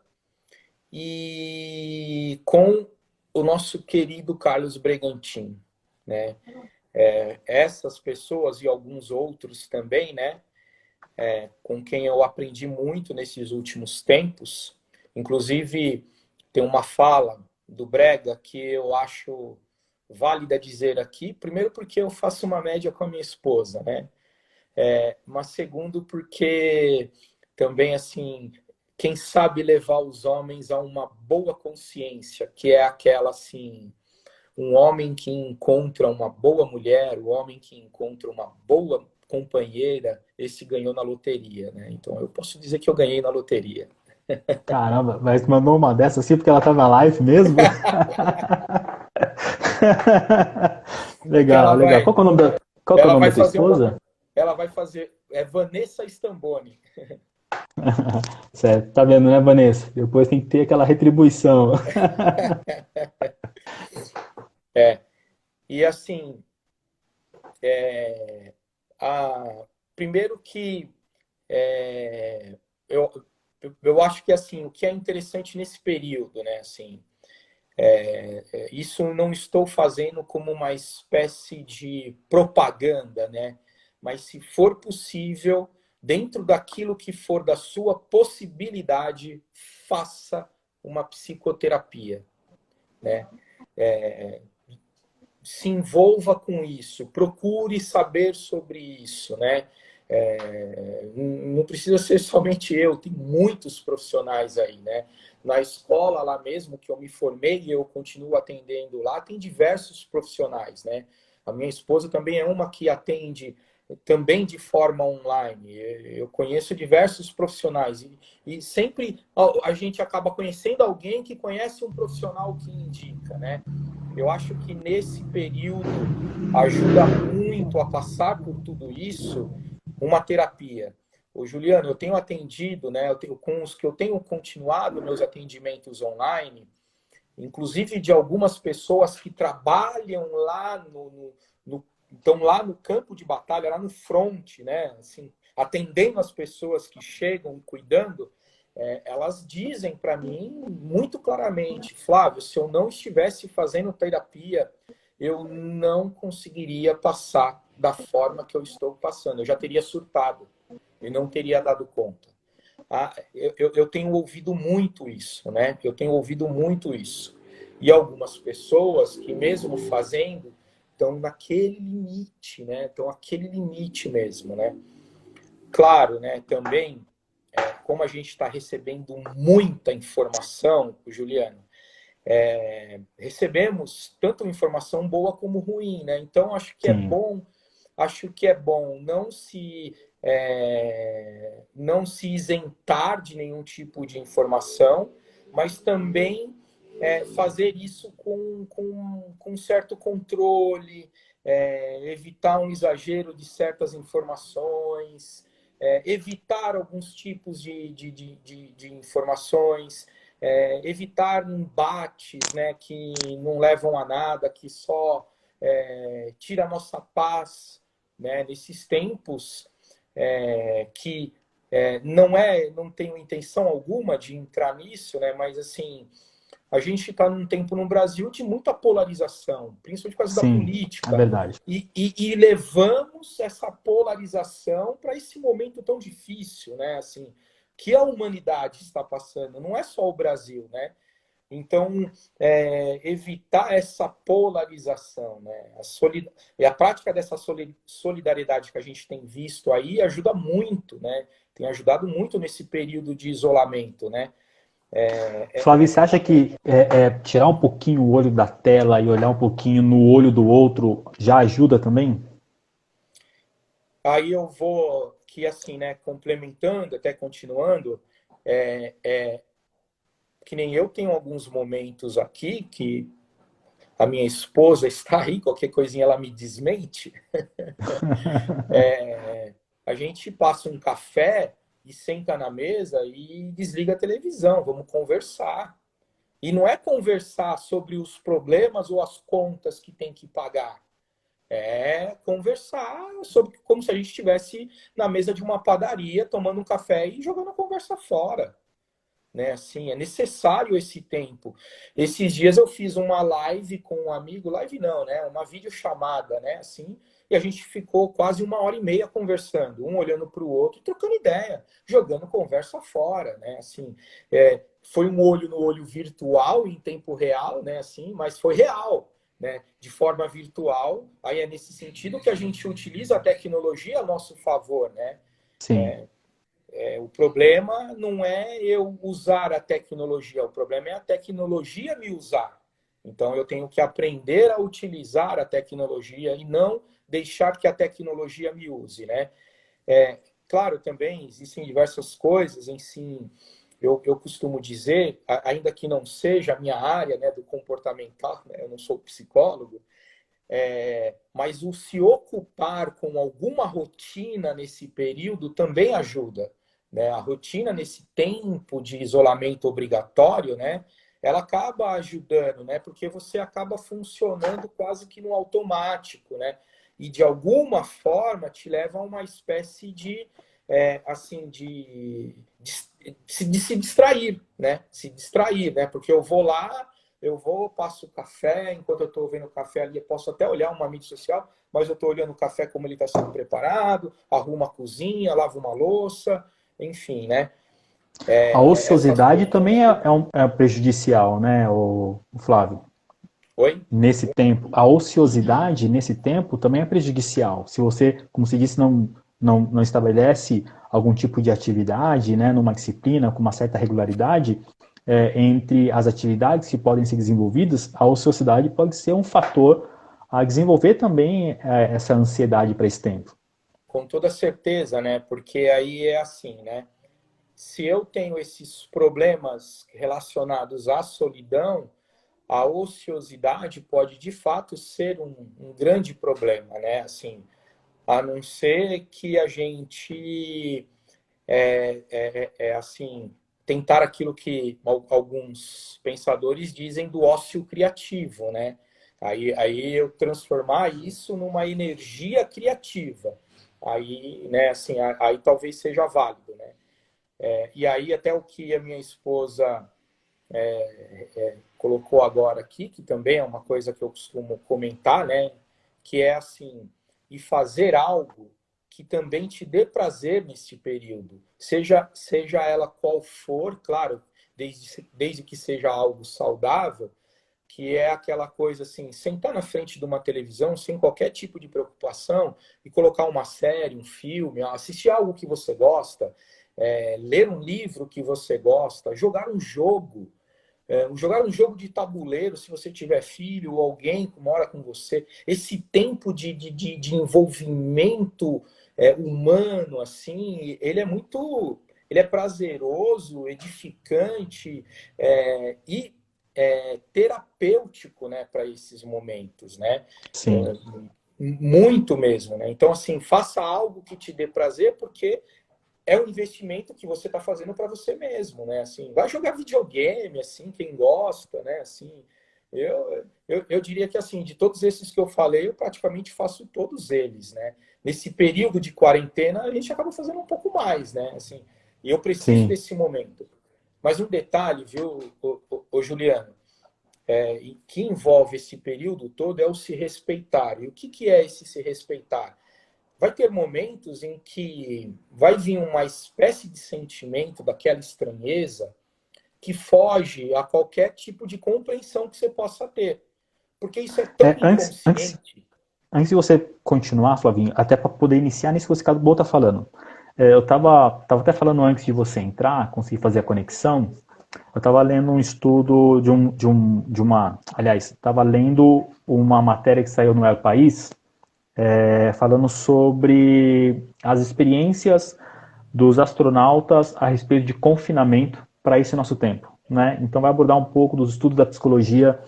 e com o nosso querido Carlos Bregantin. né? Essas pessoas e alguns outros também, né? Com quem eu aprendi muito nesses últimos tempos. Inclusive, tem uma fala do Brega que eu acho válida dizer aqui. Primeiro, porque eu faço uma média com a minha esposa, né? Mas segundo, porque também, assim, quem sabe levar os homens a uma boa consciência, que é aquela, assim, um homem que encontra uma boa mulher, o homem que encontra uma boa companheira, esse ganhou na loteria, né? Então eu posso dizer que eu ganhei na loteria. Caramba, mas mandou uma dessa assim porque ela tava live mesmo? Porque Legal, legal. Qual que é o ela nome vai da tua fazer uma, esposa? ela vai fazer, Vanessa Stamboni. Certo, tá vendo, né, Vanessa? Depois tem que ter aquela retribuição. É. E assim, a, primeiro que é, eu, eu acho que assim, o que é interessante nesse período, né, assim, isso não estou fazendo como uma espécie de propaganda, né? Mas se for possível, dentro daquilo que for da sua possibilidade, faça uma psicoterapia, né? Se envolva com isso, procure saber sobre isso, né? Não precisa ser somente eu, tem muitos profissionais aí, né? Na escola lá mesmo que eu me formei e eu continuo atendendo lá, tem diversos profissionais, né? A minha esposa também é uma que atende também de forma online. Eu conheço diversos profissionais e sempre a gente acaba conhecendo alguém que conhece um profissional que indica, né? Eu acho que nesse período ajuda muito a passar por tudo isso uma terapia. O Juliano, eu tenho atendido, né? Com os que eu tenho continuado meus atendimentos online, inclusive de algumas pessoas que trabalham lá estão lá no campo de batalha, lá no front, né? Assim, atendendo as pessoas que chegam, cuidando, elas dizem para mim muito claramente, Flávio, se eu não estivesse fazendo terapia, eu não conseguiria passar da forma que eu estou passando. Eu já teria surtado e não teria dado conta. Eu tenho ouvido muito isso, né? Eu tenho ouvido muito isso. E algumas pessoas que, mesmo fazendo, estão naquele limite, né? Estão naquele limite mesmo, né? Claro, né? Também, como a gente está recebendo muita informação, Juliano, recebemos tanto informação boa como ruim, né? Então Sim, acho que é bom não se isentar de nenhum tipo de informação, mas também fazer isso com certo controle, evitar um exagero de certas informações, evitar alguns tipos de informações, evitar embates, né, que não levam a nada, que só tira a nossa paz, né, nesses tempos que não tenho intenção alguma de entrar nisso, né, mas assim, a gente está num tempo no Brasil de muita polarização, principalmente por causa da sim, é política, verdade. e levamos essa polarização para esse momento tão difícil, né? Assim, que a humanidade está passando, não é só o Brasil, né? Então, evitar essa polarização, né? E a prática dessa solidariedade que a gente tem visto aí ajuda muito, né? Tem ajudado muito nesse período de isolamento, né? Flávio, você acha que tirar um pouquinho o olho da tela e olhar um pouquinho no olho do outro já ajuda também? Aí eu vou, que assim, né, complementando, até continuando, que nem eu tenho alguns momentos aqui que a minha esposa está aí, qualquer coisinha ela me desmente. A gente passa um café e senta na mesa e desliga a televisão, vamos conversar. E não é conversar sobre os problemas ou as contas que tem que pagar. É conversar sobre como se a gente estivesse na mesa de uma padaria, tomando um café e jogando a conversa fora. né? Assim, é necessário esse tempo. Esses dias eu fiz uma live com um amigo, live não, né? Uma videochamada, né? Assim, e a gente ficou quase 1h30 conversando, um olhando para o outro, trocando ideia, jogando conversa fora, né? Assim, foi um olho no olho virtual em tempo real, né? Assim, mas foi real, né? De forma virtual. Aí é nesse sentido que a gente utiliza a tecnologia a nosso favor, né? Sim. O problema não é eu usar a tecnologia, o problema é a tecnologia me usar. Então eu tenho que aprender a utilizar a tecnologia e não deixar que a tecnologia me use, né? Claro, também existem diversas coisas em si. Eu costumo dizer, ainda que não seja a minha área, né, do comportamental, né, eu não sou psicólogo, mas o se ocupar com alguma rotina nesse período também ajuda, né? A rotina nesse tempo de isolamento obrigatório, né? Ela acaba ajudando, né? Porque você acaba funcionando quase que no automático, né? E de alguma forma te leva a uma espécie de, assim, de se distrair, né? Se distrair, né? Porque eu vou, passo o café, enquanto eu estou vendo o café ali, eu posso até olhar uma mídia social, mas eu estou olhando o café como ele está sendo preparado, arrumo a cozinha, lavo uma louça, enfim, né? A Essas ociosidade coisas. também é prejudicial, né, o Flávio? Oi? Nesse tempo, a ociosidade nesse tempo também é prejudicial. Se você, como se disse, não estabelece algum tipo de atividade, né, numa disciplina com uma certa regularidade, entre as atividades que podem ser desenvolvidas, a ociosidade pode ser um fator a desenvolver também essa ansiedade para esse tempo. Com toda certeza, né? Porque aí é assim, né? Se eu tenho esses problemas relacionados à solidão, a ociosidade pode de fato ser um grande problema, né? Assim, a não ser que a gente assim tentar aquilo que alguns pensadores dizem do ócio criativo, né? Aí eu transformar isso numa energia criativa, aí, né? Assim, aí talvez seja válido, né? E aí até o que a minha esposa colocou agora aqui, que também é uma coisa que eu costumo comentar, né? Que é assim, e fazer algo que também te dê prazer neste período, seja ela qual for, claro, desde que seja algo saudável, que é aquela coisa assim, sentar na frente de uma televisão sem qualquer tipo de preocupação e colocar uma série, um filme, assistir algo que você gosta, ler um livro que você gosta, jogar um jogo de tabuleiro, se você tiver filho ou alguém que mora com você, esse tempo de envolvimento humano, assim, ele é prazeroso, edificante e terapêutico, né, para esses momentos, né? Sim. Muito mesmo, né? Então, assim, faça algo que te dê prazer, porque é um investimento que você está fazendo para você mesmo, né? Assim, vai jogar videogame, assim, quem gosta, né? Assim, eu diria que, assim, de todos esses que eu falei, eu praticamente faço todos eles, né? Nesse período de quarentena, a gente acaba fazendo um pouco mais, né? Assim, e eu preciso Sim. desse momento. Mas um detalhe, viu, ô Juliano, que envolve esse período todo é o se respeitar. E o que é esse se respeitar? Vai ter momentos em que vai vir uma espécie de sentimento daquela estranheza que foge a qualquer tipo de compreensão que você possa ter. Porque isso é tão inconsciente. Antes de você continuar, Flavinho, até para poder iniciar nisso que você acabou de falando, eu tava até falando antes de você entrar, conseguir fazer a conexão, eu estava lendo um estudo aliás, estava lendo uma matéria que saiu no El País, falando sobre as experiências dos astronautas a respeito de confinamento para esse nosso tempo, né? Então vai abordar um pouco dos estudos da psicologia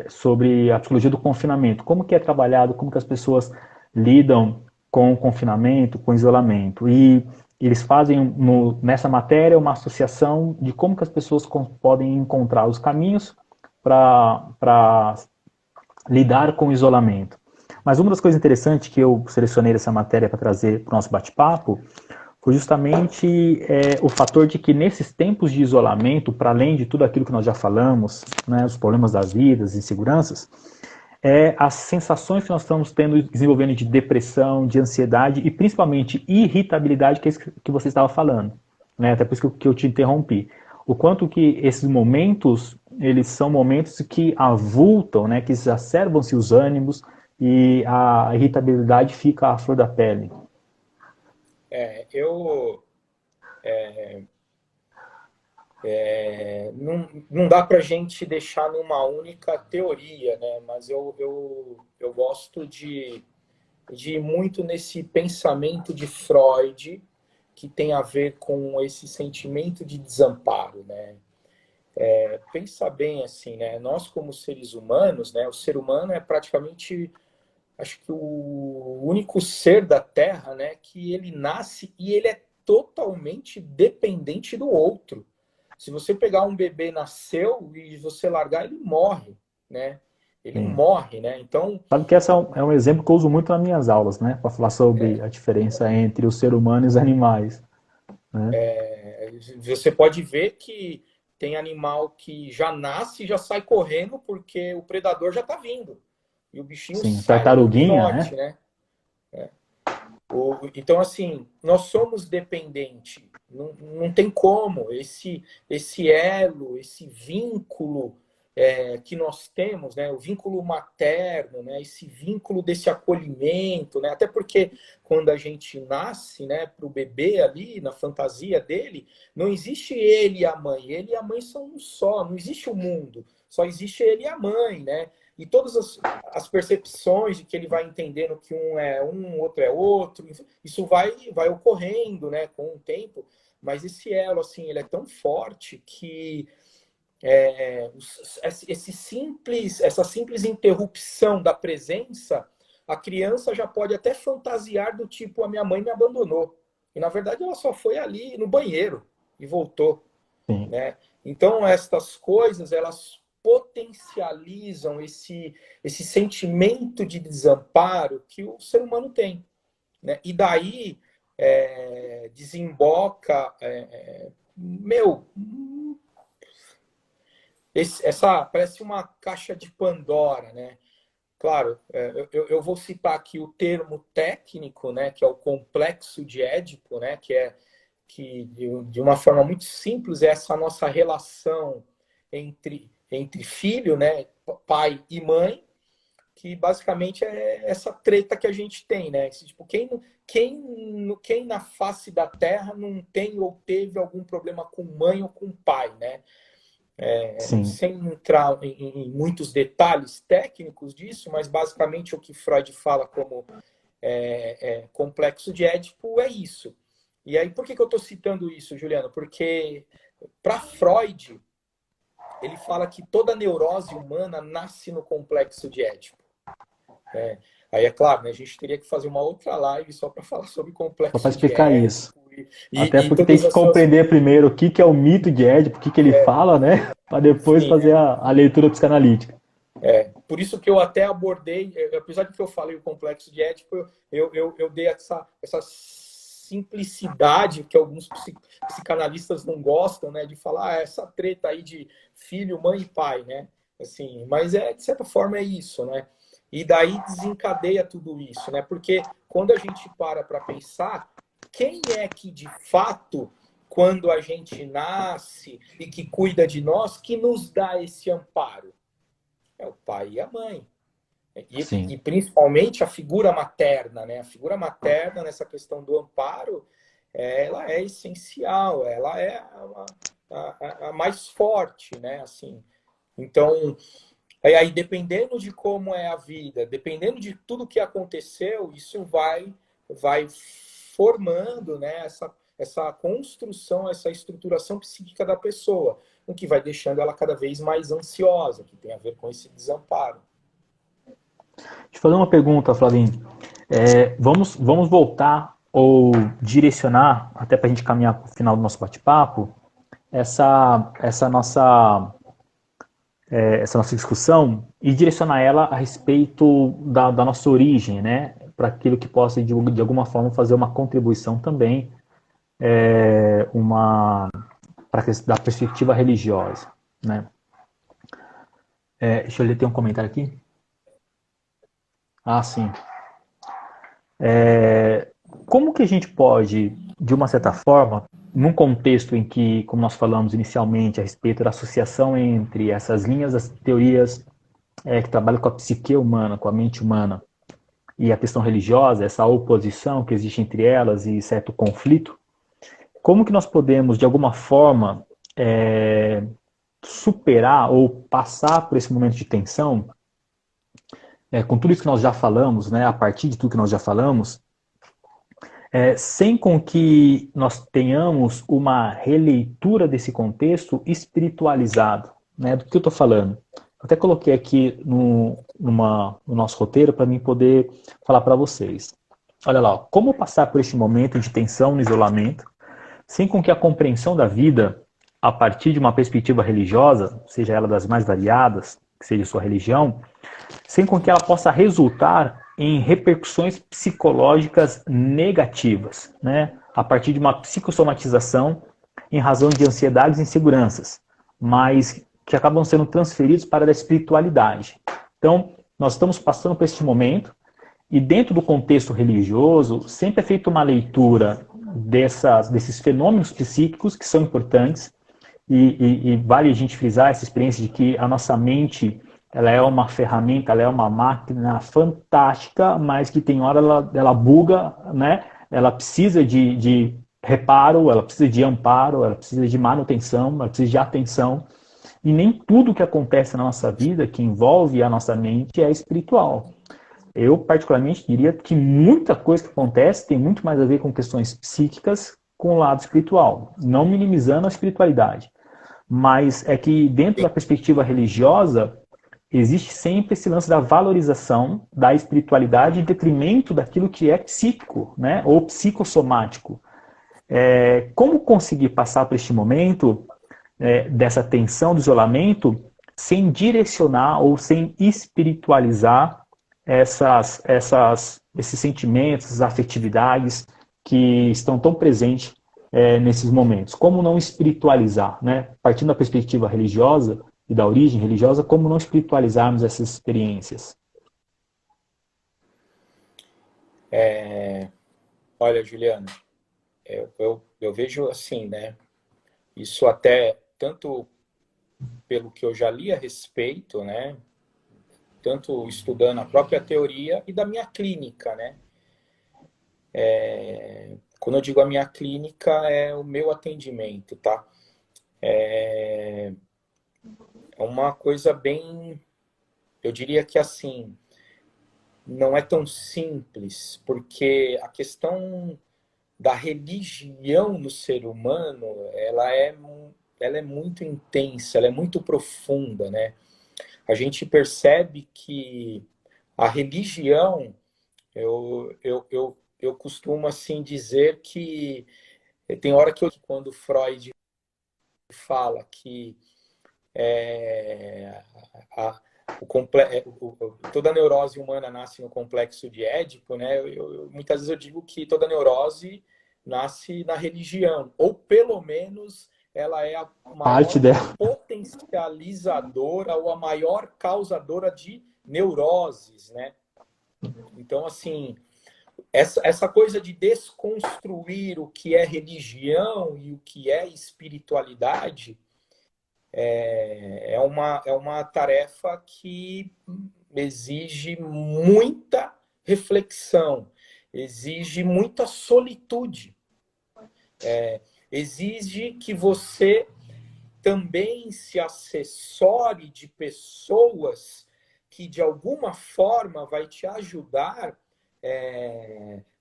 sobre a psicologia do confinamento, como que é trabalhado, como que as pessoas lidam com o confinamento, com o isolamento. E eles fazem nessa matéria uma associação de como que as pessoas podem encontrar os caminhos para lidar com o isolamento. Mas uma das coisas interessantes que eu selecionei dessa matéria para trazer para o nosso bate-papo foi justamente o fator de que nesses tempos de isolamento, para além de tudo aquilo que nós já falamos, né, os problemas da vida, as inseguranças, as sensações que nós estamos tendo, desenvolvendo de depressão, de ansiedade e principalmente irritabilidade, que é isso que você estava falando, né? Até por isso que eu te interrompi. O quanto que esses momentos, eles são momentos que avultam, né, que exacerbam-se os ânimos e a irritabilidade fica à flor da pele. Eu não dá para a gente deixar numa única teoria, né? Mas eu gosto de ir muito nesse pensamento de Freud, que tem a ver com esse sentimento de desamparo, né? Pensa bem assim, né? Nós como seres humanos, né? O ser humano é praticamente, acho que o único ser da Terra, né? Que ele nasce e ele é totalmente dependente do outro. Se você pegar um bebê nasceu e você largar, ele morre, né? Ele morre, né? Então, sabe que esse é um exemplo que eu uso muito nas minhas aulas, né? Para falar sobre a diferença entre o ser humano e os animais. Né? Você pode ver que tem animal que já nasce e já sai correndo porque o predador já está vindo. E o bichinho Sim, sai no tartaruguinha, trote, né? Então, assim, nós somos dependentes. Não tem como. Esse elo, esse vínculo que nós temos, né? O vínculo materno, né? Esse vínculo desse acolhimento, né? Até porque quando a gente nasce, né, para o bebê ali, na fantasia dele, não existe ele e a mãe. Ele e a mãe são um só, não existe o mundo. Só existe ele e a mãe, né? E todas as percepções de que ele vai entendendo que um é um, outro é outro, isso vai ocorrendo, né, com o tempo. Mas esse elo, assim, ele é tão forte que essa simples interrupção da presença, a criança já pode até fantasiar do tipo, a minha mãe me abandonou. E, na verdade, ela só foi ali no banheiro e voltou. Né? Então, estas coisas, elas potencializam esse sentimento de desamparo que o ser humano tem. Né? E daí desemboca... essa parece uma caixa de Pandora, né? Claro, eu vou citar aqui o termo técnico, né, que é o complexo de Édipo, né, que de uma forma muito simples é essa nossa relação entre filho, né, pai e mãe, que basicamente é essa treta que a gente tem, né? Tipo, quem na face da Terra não tem ou teve algum problema com mãe ou com pai, né? Sem entrar em muitos detalhes técnicos disso, mas basicamente o que Freud fala como complexo de Édipo é isso. E aí, por que eu estou citando isso, Juliano? Porque, para Freud, ele fala que toda neurose humana nasce no complexo de Édipo. Aí, é claro, né, a gente teria que fazer uma outra live só para falar sobre complexo só para de explicar Édipo. isso. Até porque tem que compreender primeiro o que é o mito de Édipo, o que ele fala, né? Para depois fazer a leitura psicanalítica. Por isso que eu até abordei, apesar de que eu falei o complexo de Édipo, eu dei essa simplicidade que alguns psicanalistas não gostam, né? De falar essa treta aí de filho, mãe e pai, né? Assim, mas de certa forma é isso, né? E daí desencadeia tudo isso, né? Porque quando a gente para pensar, quem é que de fato, quando a gente nasce e que cuida de nós, que nos dá esse amparo? É o pai e a mãe. E principalmente a figura materna, né? A figura materna nessa questão do amparo, ela é essencial, ela é a mais forte, né? Assim, então, aí dependendo de como é a vida, dependendo de tudo que aconteceu, isso vai formando, né? Essa construção, essa estruturação psíquica da pessoa, o que vai deixando ela cada vez mais ansiosa, que tem a ver com esse desamparo. Deixa eu fazer uma pergunta, Flavinho. Vamos voltar ou direcionar, até para a gente caminhar para o final do nosso bate-papo, essa nossa discussão e direcionar ela a respeito da nossa origem, né? Para aquilo que possa, de alguma forma, fazer uma contribuição também da perspectiva religiosa, né? Deixa eu ler, tem um comentário aqui. Ah, sim. Como que a gente pode, de uma certa forma, num contexto em que, como nós falamos inicialmente, a respeito da associação entre essas linhas das teorias que trabalham com a psique humana, com a mente humana, e a questão religiosa, essa oposição que existe entre elas e certo conflito, como que nós podemos, de alguma forma, superar ou passar por esse momento de tensão, com tudo isso que nós já falamos, né, a partir de tudo que nós já falamos, sem com que nós tenhamos uma releitura desse contexto espiritualizado, né, do que eu estou falando. Eu até coloquei aqui no nosso roteiro para mim poder falar para vocês. Olha lá, ó, como passar por este momento de tensão no isolamento, sem com que a compreensão da vida, a partir de uma perspectiva religiosa, seja ela das mais variadas, que seja sua religião, sem com que ela possa resultar em repercussões psicológicas negativas, né? A partir de uma psicossomatização em razão de ansiedades e inseguranças, mas que acabam sendo transferidos para a espiritualidade. Então, nós estamos passando por este momento e dentro do contexto religioso sempre é feita uma leitura desses fenômenos psíquicos que são importantes e vale a gente frisar essa experiência de que a nossa mente ela é uma ferramenta, ela é uma máquina fantástica, mas que tem hora ela buga, né? Ela precisa de reparo, ela precisa de amparo, ela precisa de manutenção, ela precisa de atenção. E nem tudo que acontece na nossa vida, que envolve a nossa mente, é espiritual. Eu, particularmente, diria que muita coisa que acontece tem muito mais a ver com questões psíquicas com o lado espiritual, não minimizando a espiritualidade. Mas é que dentro da perspectiva religiosa, existe sempre esse lance da valorização da espiritualidade em detrimento daquilo que é psíquico, né? Ou psicossomático. Como conseguir passar por este momento dessa tensão do isolamento sem direcionar ou sem espiritualizar esses sentimentos, essas afetividades que estão tão presentes nesses momentos? Como não espiritualizar, né? Partindo da perspectiva religiosa e da origem religiosa, como não espiritualizarmos essas experiências? Olha, Juliana, eu vejo assim, né? Isso até tanto pelo que eu já li a respeito, né? Tanto estudando a própria teoria e da minha clínica, né? Quando eu digo a minha clínica, é o meu atendimento, tá? É uma coisa bem, eu diria que assim, não é tão simples, porque a questão da religião no ser humano, ela é muito intensa, ela é muito profunda, né? A gente percebe que a religião, eu costumo assim dizer que tem hora que quando Freud fala que a, toda neurose humana nasce no complexo de Édipo, né? Muitas vezes eu digo que toda neurose nasce na religião, ou pelo menos ela é a Parte maior dela. potencializadora ou a maior causadora de neuroses, né? Então, assim, essa coisa de desconstruir o que é religião e o que é espiritualidade é uma tarefa que exige muita reflexão, exige muita solitude, exige que você também se assessore de pessoas que de alguma forma vai te ajudar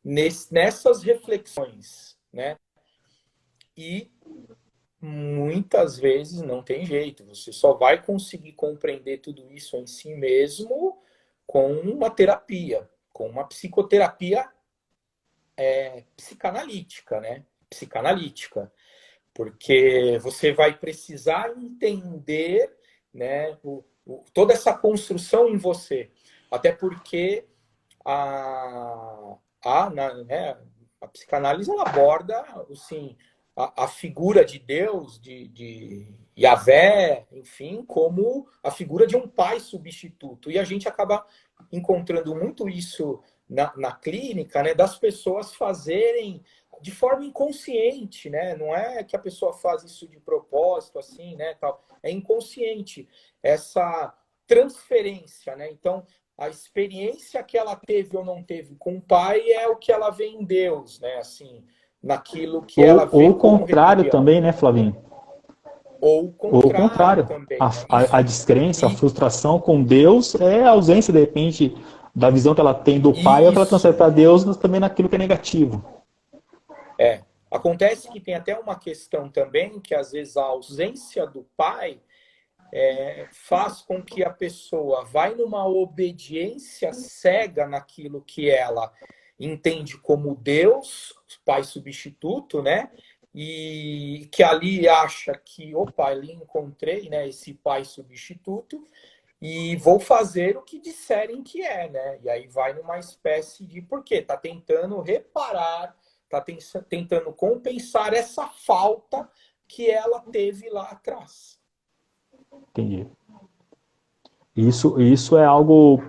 nessas reflexões, né? E muitas vezes não tem jeito, você só vai conseguir compreender tudo isso em si mesmo com uma terapia, com uma psicoterapia psicanalítica, né? Psicanalítica, porque você vai precisar entender, né, toda essa construção em você, até porque né, A psicanálise ela aborda, assim, a figura de Deus, de Yahvé, enfim, como a figura de um pai substituto. E a gente acaba encontrando muito isso na clínica, né, das pessoas fazerem de forma inconsciente, né? Não é que a pessoa faz isso de propósito, assim, né, tal. É inconsciente essa transferência, né? Então, a experiência que ela teve ou não teve com o pai é o que ela vê em Deus, né? Assim, naquilo que ela Ou vê o como contrário religião. também, né, Flavinho? Ou o Ou o contrário contrário. também, né? A descrença, a E, frustração com Deus é a ausência, de repente, da visão que ela tem do pai, é o que ela transfere isso, para Deus, mas também naquilo que é negativo. é. Acontece que tem até uma questão também que, às vezes, a ausência do pai faz com que a pessoa vai numa obediência cega naquilo que ela entende como Deus, pai substituto, né? E que ali acha que, opa, ali encontrei, né, esse pai substituto e vou fazer o que disserem que é, né? E aí vai numa espécie de por quê? Tá tentando reparar, tá tentando compensar essa falta que ela teve lá atrás. Entendi. Isso é algo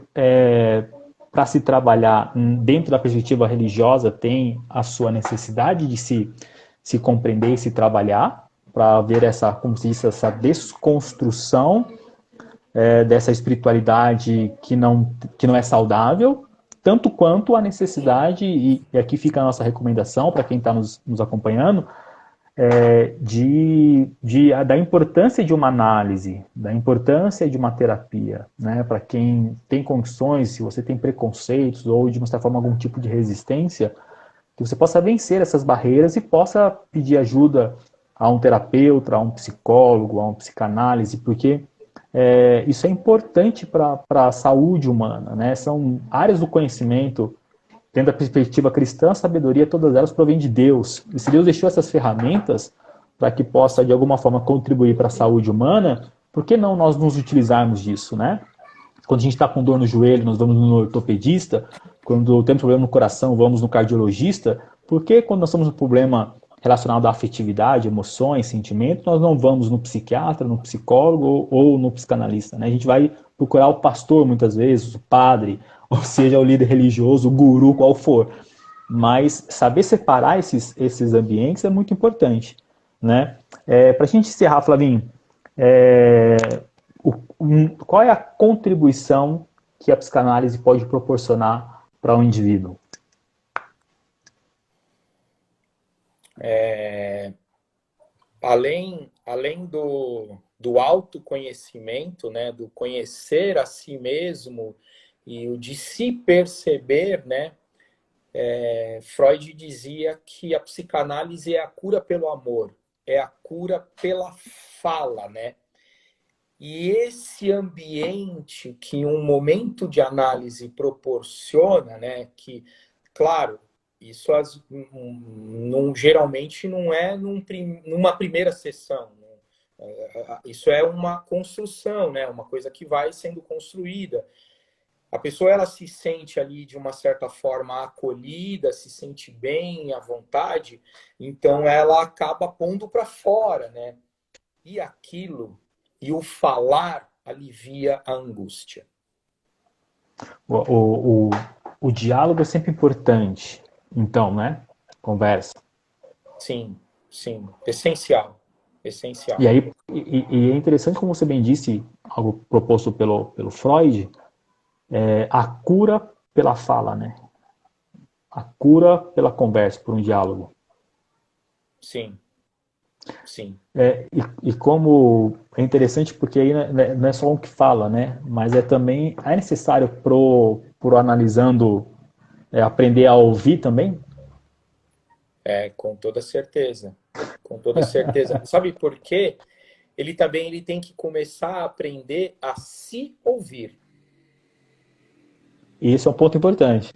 para se trabalhar dentro da perspectiva religiosa, tem a sua necessidade de se compreender e se trabalhar, para ver essa, como se diz, essa desconstrução dessa espiritualidade que não é saudável, tanto quanto a necessidade, e aqui fica a nossa recomendação para quem está nos acompanhando, da importância de uma análise, da importância de uma terapia, né? Para quem tem condições, se você tem preconceitos ou de uma certa forma algum tipo de resistência, que você possa vencer essas barreiras e possa pedir ajuda a um terapeuta, a um psicólogo, a um psicanálise, porque isso é importante para a saúde humana, né? São áreas do conhecimento. Tendo a perspectiva cristã, a sabedoria, todas elas provêm de Deus. E se Deus deixou essas ferramentas para que possa, de alguma forma, contribuir para a saúde humana, por que não nós nos utilizarmos disso, né? Quando a gente está com dor no joelho, nós vamos no ortopedista. Quando temos problema no coração, vamos no cardiologista. Por que quando nós temos um problema relacionado à afetividade, emoções, sentimentos, nós não vamos no psiquiatra, no psicólogo ou no psicanalista, né? A gente vai procurar o pastor, muitas vezes, o padre, ou seja, o líder religioso, o guru, qual for. Mas saber separar esses ambientes é muito importante, né? Para a gente encerrar, Flavinho, qual é a contribuição que a psicanálise pode proporcionar para um indivíduo? Além do autoconhecimento, né, do conhecer a si mesmo e o de se perceber, né, Freud dizia que a psicanálise é a cura pelo amor, é a cura pela fala, né? E esse ambiente que um momento de análise proporciona, né, que, claro, isso geralmente não é numa primeira sessão. Né? Isso é uma construção, né? Uma coisa que vai sendo construída. A pessoa ela se sente ali de uma certa forma acolhida, se sente bem, à vontade, então ela acaba pondo para fora, né? E aquilo, e o falar alivia a angústia. O diálogo é sempre importante, então, né? Conversa. Sim, sim, essencial, essencial. E aí, é interessante, como você bem disse, algo proposto pelo Freud, a cura pela fala, né? A cura pela conversa, por um diálogo. Sim, sim. E como é interessante, porque aí não é só um que fala, né? Mas também é necessário pro analisando aprender a ouvir também. Com toda certeza, com toda certeza. Sabe por quê? Ele tem que começar a aprender a se ouvir. E esse é um ponto importante.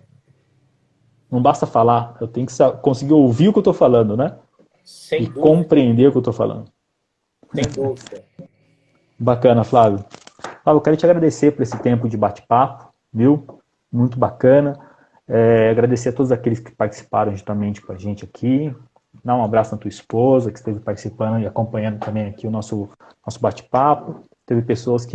Não basta falar, eu tenho que conseguir ouvir o que eu estou falando, né? E Sem dúvida, compreender o que eu estou falando. sem dúvida. Bacana, Flávio. Flávio, eu quero te agradecer por esse tempo de bate-papo, viu? Muito bacana. Agradecer a todos aqueles que participaram justamente com a gente aqui. Dar um abraço na tua esposa, que esteve participando e acompanhando também aqui o nosso bate-papo. Teve pessoas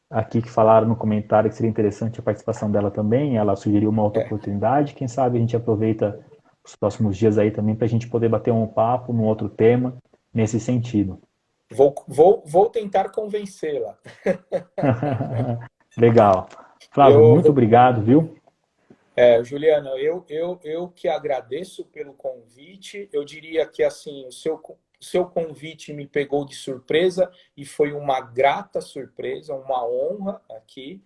aqui que falaram no comentário que seria interessante a participação dela também. Ela sugeriu uma outra oportunidade. Quem sabe a gente aproveita os próximos dias aí também para a gente poder bater um papo num outro tema nesse sentido. Vou tentar convencê-la. Legal. Flávio, muito obrigado, viu? Juliana, eu que agradeço pelo convite. Eu diria que assim, o seu convite me pegou de surpresa e foi uma grata surpresa, uma honra aqui,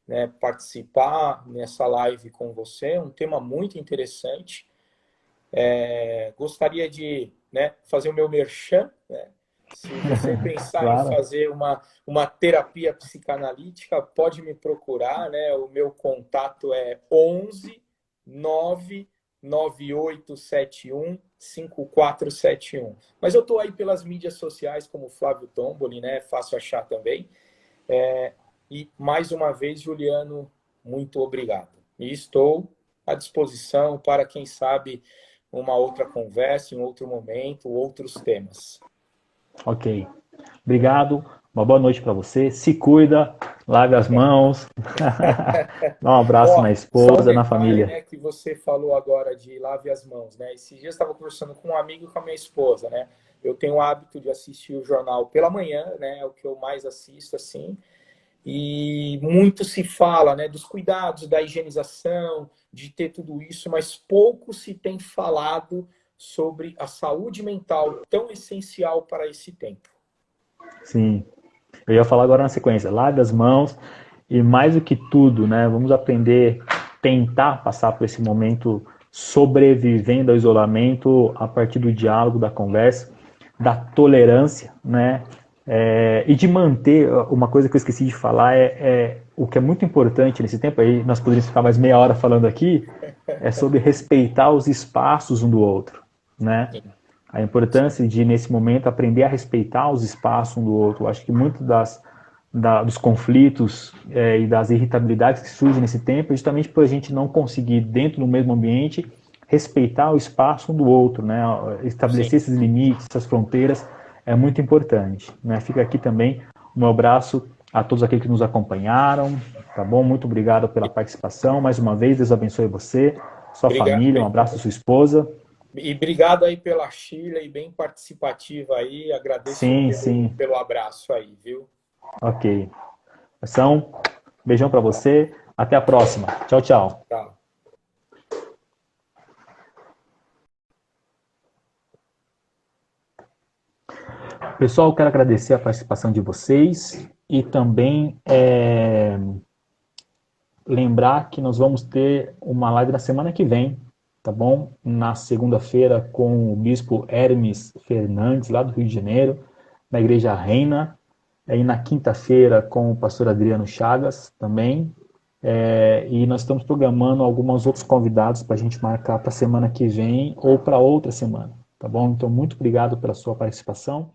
né, participar nessa live com você. Um tema muito interessante. Gostaria de, né, fazer o meu merchan, né? Se você pensar Claro. em fazer uma terapia psicanalítica, pode me procurar, né? O meu contato é 11 99871 5471. Mas eu estou aí pelas mídias sociais como Flávio Tomboli, né? Fácil achar também. E mais uma vez, Juliano, muito obrigado. E estou à disposição para, quem sabe, uma outra conversa, em outro momento, outros temas. Ok. Obrigado. Uma boa noite para você. Se cuida, lave as mãos. Dá um abraço na esposa, na família. Né, que você falou agora de lave as mãos, né? Esses dias eu estava conversando com um amigo e com a minha esposa, né? Eu tenho o hábito de assistir o jornal pela manhã, né? É o que eu mais assisto, assim. E muito se fala, né, dos cuidados, da higienização, de ter tudo isso, mas pouco se tem falado sobre a saúde mental tão essencial para esse tempo. Sim. Eu ia falar agora na sequência. Lave as mãos e, mais do que tudo, né, vamos aprender, tentar passar por esse momento sobrevivendo ao isolamento a partir do diálogo, da conversa, da tolerância, né? E de manter, uma coisa que eu esqueci de falar o que é muito importante nesse tempo, aí nós poderíamos ficar mais meia hora falando aqui, é sobre respeitar os espaços um do outro, né? A importância de, nesse momento, aprender a respeitar os espaços um do outro. Eu acho que muito dos conflitos e das irritabilidades que surgem nesse tempo é justamente por a gente não conseguir, dentro do mesmo ambiente, respeitar o espaço um do outro, né? Estabelecer esses limites, essas fronteiras, é muito importante, né? Fica aqui também o meu abraço a todos aqueles que nos acompanharam, tá bom? Muito obrigado pela participação, mais uma vez, Deus abençoe você, sua família, um abraço à sua esposa. E obrigado aí pela Sheila, e bem participativa aí, agradeço pelo abraço aí, viu? Ok. Beijão para você, até a próxima. Tchau, tchau. Tchau. Pessoal, quero agradecer a participação de vocês e também lembrar que nós vamos ter uma live na semana que vem, tá bom? Na segunda-feira com o bispo Hermes Fernandes, lá do Rio de Janeiro, na Igreja Reina. E na quinta-feira com o pastor Adriano Chagas também. E nós estamos programando alguns outros convidados para a gente marcar para a semana que vem ou para outra semana, tá bom? Então, muito obrigado pela sua participação.